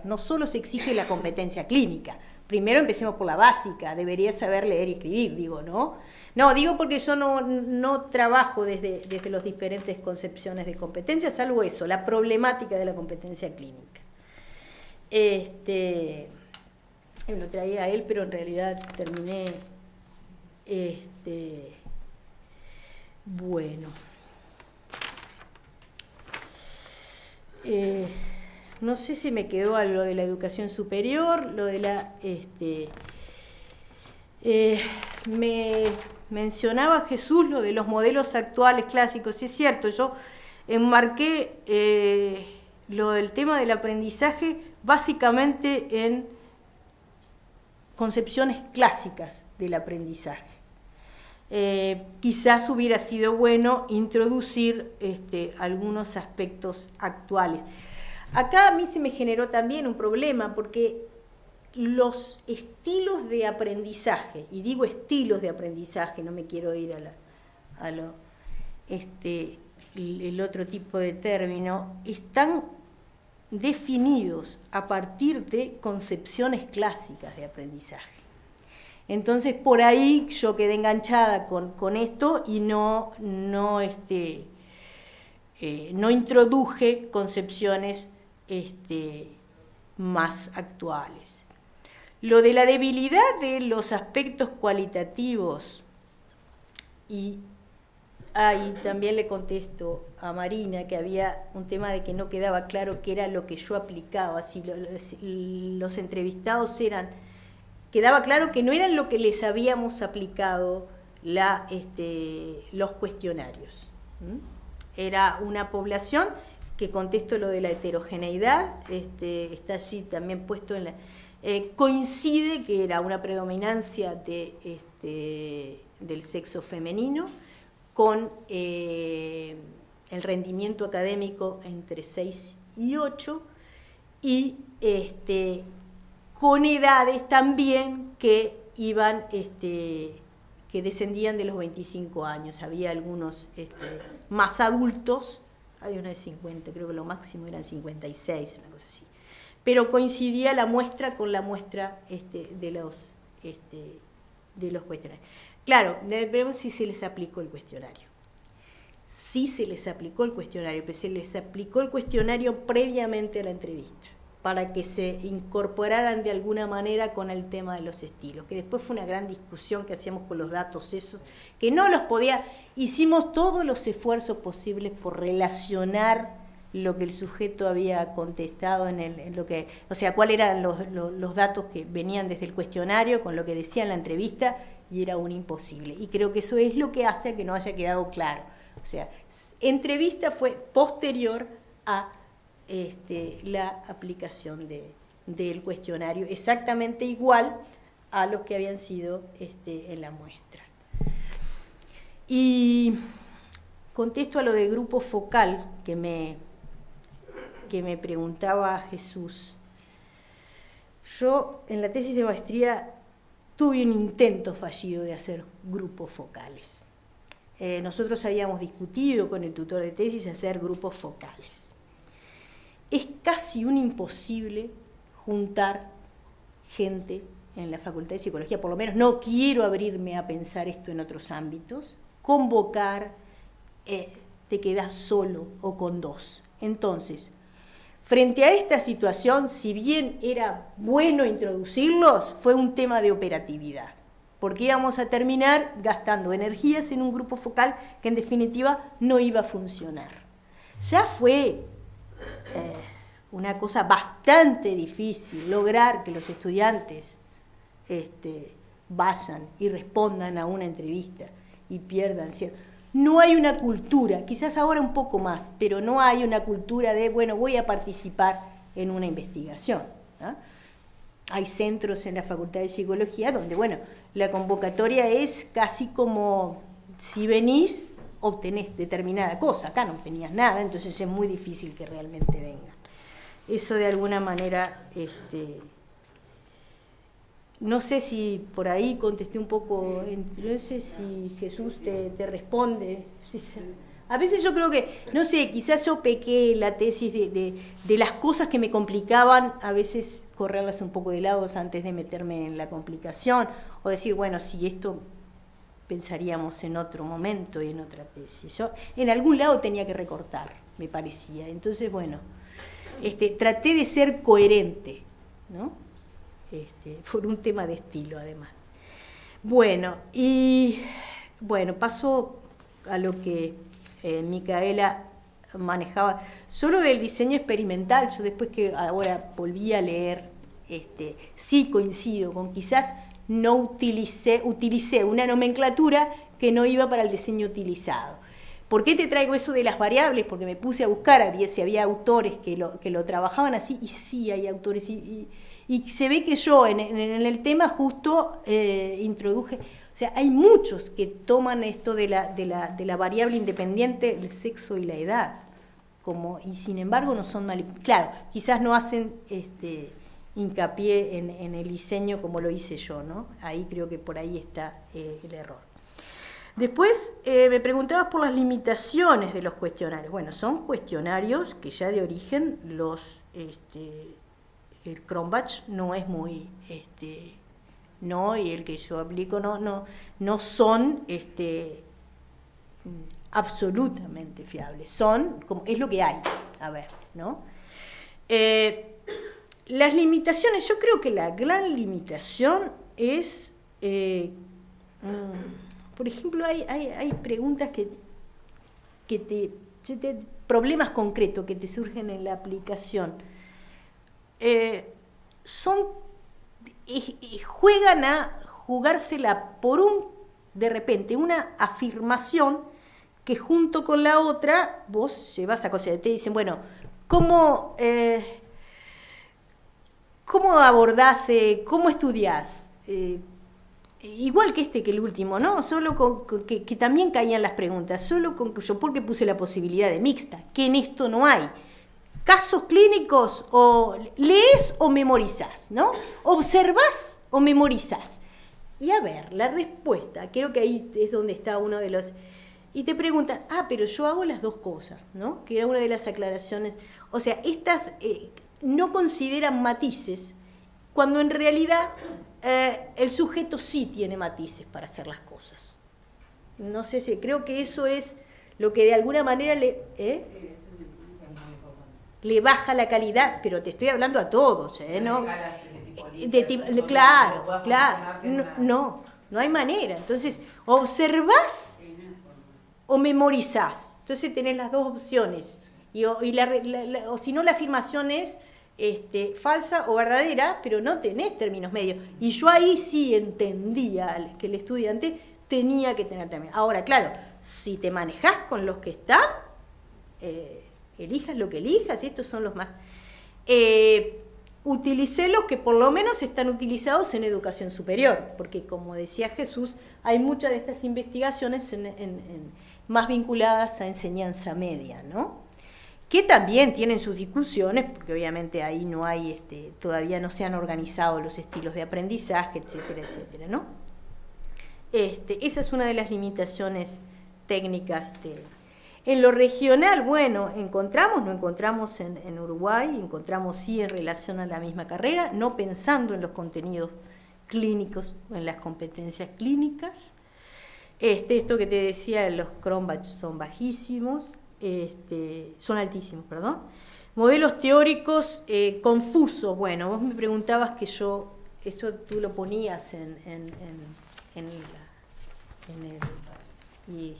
no solo se exige la competencia clínica. Primero empecemos por la básica, debería saber leer y escribir, digo, ¿no? No, digo porque yo no trabajo desde las diferentes concepciones de competencia, salvo eso, la problemática de la competencia clínica. Lo traía a él, pero en realidad terminé, bueno. No sé si me quedó algo de la educación superior, lo de la... me mencionaba Jesús lo de los modelos actuales clásicos, y es cierto, yo enmarqué lo del tema del aprendizaje básicamente en concepciones clásicas del aprendizaje. Quizás hubiera sido bueno introducir algunos aspectos actuales. Acá a mí se me generó también un problema porque los estilos de aprendizaje, y digo estilos de aprendizaje, no me quiero ir el otro tipo de término, están definidos a partir de concepciones clásicas de aprendizaje. Entonces, por ahí yo quedé enganchada con esto y no introduje concepciones más actuales. Lo de la debilidad de los aspectos cualitativos, y también le contesto a Marina que había un tema de que no quedaba claro qué era lo que yo aplicaba, si los entrevistados quedaba claro que no eran lo que les habíamos aplicado los cuestionarios. Era una población que, contesto lo de la heterogeneidad, está allí también puesto en la... coincide que era una predominancia del sexo femenino, con el rendimiento académico entre 6 y 8, y con edades también que iban, que descendían de los 25 años. Había algunos más adultos, había una de 50, creo que lo máximo eran 56, una cosa así. Pero coincidía la muestra con la muestra de los cuestionarios. Claro, veremos si se les aplicó el cuestionario. Sí se les aplicó el cuestionario, pero se les aplicó el cuestionario previamente a la entrevista, para que se incorporaran de alguna manera con el tema de los estilos, que después fue una gran discusión que hacíamos con los datos esos, que no los podía, hicimos todos los esfuerzos posibles por relacionar lo que el sujeto había contestado en lo que, o sea, cuáles eran los datos que venían desde el cuestionario con lo que decía en la entrevista, y era un imposible. Y creo que eso es lo que hace a que no haya quedado claro. O sea, entrevista fue posterior a la aplicación del cuestionario, exactamente igual a los que habían sido en la muestra. Y contesto a lo de grupo focal que me preguntaba Jesús. Yo en la tesis de maestría tuve un intento fallido de hacer grupos focales. Nosotros habíamos discutido con el tutor de tesis hacer grupos focales. Es casi un imposible juntar gente en la Facultad de Psicología, por lo menos no quiero abrirme a pensar esto en otros ámbitos, convocar, te quedás solo o con dos. Entonces, frente a esta situación, si bien era bueno introducirlos, fue un tema de operatividad, porque íbamos a terminar gastando energías en un grupo focal que en definitiva no iba a funcionar. Ya fue una cosa bastante difícil lograr que los estudiantes vayan y respondan a una entrevista y pierdan cierto. No hay una cultura, quizás ahora un poco más, pero no hay una cultura de, bueno, voy a participar en una investigación, ¿no? Hay centros en la Facultad de Psicología donde, bueno, la convocatoria es casi como si venís, obtenés determinada cosa. Acá no tenías nada, entonces es muy difícil que realmente vengan. Eso de alguna manera, no sé si por ahí contesté un poco, no sé si Jesús te responde. A veces yo creo que, no sé, quizás yo pequé la tesis de las cosas que me complicaban, a veces correrlas un poco de lado antes de meterme en la complicación, o decir, bueno, si esto pensaríamos en otro momento y en otra tesis. Yo en algún lado tenía que recortar, me parecía. Entonces, bueno, traté de ser coherente, ¿no? Por un tema de estilo, además. Bueno, y bueno, paso a lo que Micaela manejaba, solo del diseño experimental. Yo después que ahora volví a leer, sí coincido con quizás no utilicé una nomenclatura que no iba para el diseño utilizado. ¿Por qué te traigo eso de las variables? Porque me puse a buscar si había autores que lo trabajaban así, y sí hay autores, y se ve que yo en el tema justo introduje, o sea, hay muchos que toman esto de la variable independiente, el sexo y la edad, y sin embargo no son claro, quizás no hacen hincapié en el diseño como lo hice yo, ¿no? Ahí creo que por ahí está el error. Después me preguntabas por las limitaciones de los cuestionarios. Bueno, son cuestionarios que ya de origen el Cronbach no es muy, no, y el que yo aplico no son absolutamente fiables, son, es lo que hay, a ver, ¿no? Las limitaciones, yo creo que la gran limitación es, por ejemplo, hay preguntas que problemas concretos que te surgen en la aplicación, juegan a jugársela de repente, una afirmación que junto con la otra vos llevas a cosas. Te dicen, bueno, ¿cómo abordás, cómo estudiás? Igual que que el último, ¿no? Solo que también caían las preguntas, solo concluyó, porque puse la posibilidad de mixta, que en esto no hay. Casos clínicos, o lees o memorizás, ¿no? Observás o memorizás. Y a ver, la respuesta, creo que ahí es donde está uno de los... Y te preguntan, pero yo hago las dos cosas, ¿no? Que era una de las aclaraciones. O sea, estas no consideran matices, cuando en realidad el sujeto sí tiene matices para hacer las cosas. No sé si, creo que eso es lo que de alguna manera le baja la calidad, pero te estoy hablando a todos, ¿no? Claro, no hay manera. Entonces, observás o memorizás. Entonces tenés las dos opciones. O si no, la afirmación es falsa o verdadera, pero no tenés términos medios. Y yo ahí sí entendía que el estudiante tenía que tener términos. Ahora, claro, si te manejás con los que están, elijas lo que elijas, y estos son los más... utilicé los que por lo menos están utilizados en educación superior, porque como decía Jesús, hay muchas de estas investigaciones más vinculadas a enseñanza media, ¿no? Que también tienen sus discusiones, porque obviamente ahí no hay, todavía no se han organizado los estilos de aprendizaje, etcétera, etcétera, ¿no? Esa es una de las limitaciones técnicas En lo regional, bueno, no encontramos en Uruguay, encontramos sí en relación a la misma carrera, no pensando en los contenidos clínicos o en las competencias clínicas. Esto que te decía, los Cronbach son bajísimos, son altísimos, perdón. Modelos teóricos confusos. Bueno, vos me preguntabas que esto tú lo ponías y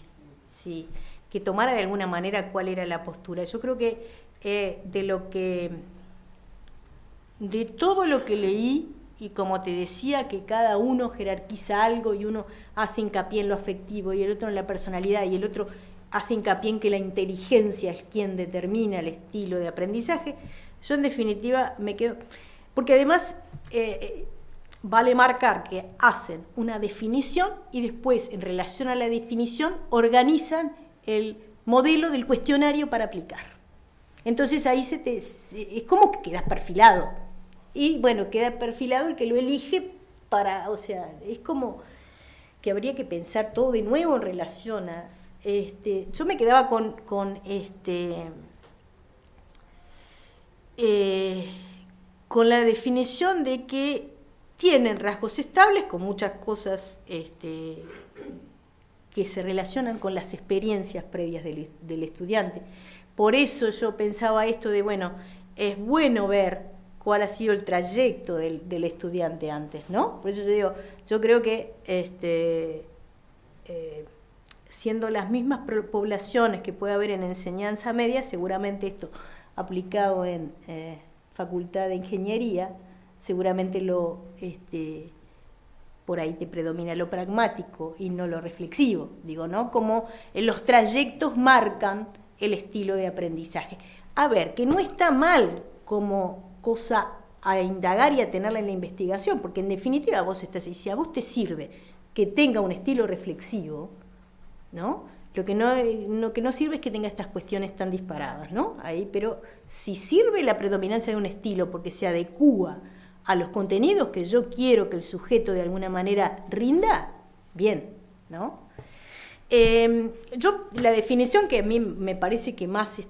sí, que tomara de alguna manera cuál era la postura. Yo creo que de todo lo que leí, y como te decía, que cada uno jerarquiza algo y uno hace hincapié en lo afectivo y el otro en la personalidad y el otro hace hincapié en que la inteligencia es quien determina el estilo de aprendizaje, yo en definitiva me quedo... Porque además vale marcar que hacen una definición y después, en relación a la definición, organizan el modelo del cuestionario para aplicar. Entonces ahí es como que quedas perfilado. Y bueno, queda perfilado el que lo elige para, o sea, es como que habría que pensar todo de nuevo en relación a... yo me quedaba con la definición de que tienen rasgos estables con muchas cosas que se relacionan con las experiencias previas del estudiante. Por eso yo pensaba esto de, bueno, es bueno ver cuál ha sido el trayecto del estudiante antes, ¿no? Por eso yo digo, yo creo que siendo las mismas poblaciones que puede haber en enseñanza media, seguramente esto aplicado en facultad de ingeniería, seguramente por ahí te predomina lo pragmático y no lo reflexivo, digo, ¿no? Como los trayectos marcan el estilo de aprendizaje. A ver, que no está mal como cosa a indagar y a tenerla en la investigación, porque en definitiva vos estás ahí, si a vos te sirve que tenga un estilo reflexivo, ¿no? Lo que no sirve es que tenga estas cuestiones tan disparadas, ¿no? Ahí, pero si sirve la predominancia de un estilo porque se adecúa a los contenidos que yo quiero que el sujeto de alguna manera rinda, bien, ¿no? La definición que a mí me parece que más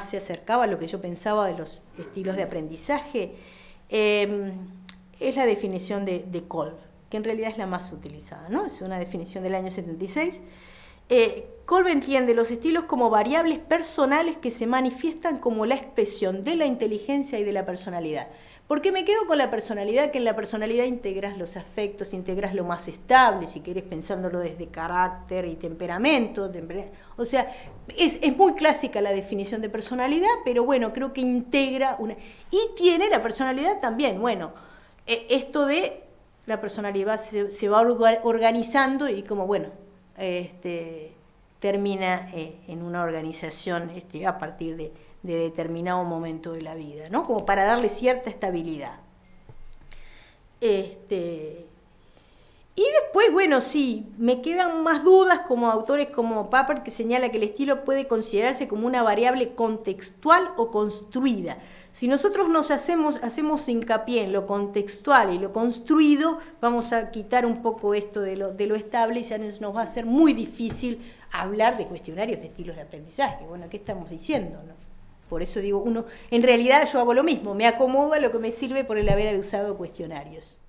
se acercaba a lo que yo pensaba de los estilos de aprendizaje, es la definición de Kolb, que en realidad es la más utilizada, ¿no? Es una definición del año 76. Kolb entiende los estilos como variables personales que se manifiestan como la expresión de la inteligencia y de la personalidad. ¿Por qué me quedo con la personalidad? Que en la personalidad integras los afectos, integras lo más estable, si querés pensándolo desde carácter y temperamento. O sea, es muy clásica la definición de personalidad, pero bueno, creo que integra una... Y tiene la personalidad también, bueno, esto de la personalidad se va organizando y como, bueno, termina en una organización a partir de determinado momento de la vida, ¿no? Como para darle cierta estabilidad. Y después, bueno, sí, me quedan más dudas como autores como Papert, que señala que el estilo puede considerarse como una variable contextual o construida. Si nosotros hacemos hincapié en lo contextual y lo construido, vamos a quitar un poco esto de lo estable y ya nos va a ser muy difícil hablar de cuestionarios de estilos de aprendizaje. Bueno, ¿qué estamos diciendo, no? Por eso digo, en realidad yo hago lo mismo, me acomodo a lo que me sirve por el haber usado cuestionarios.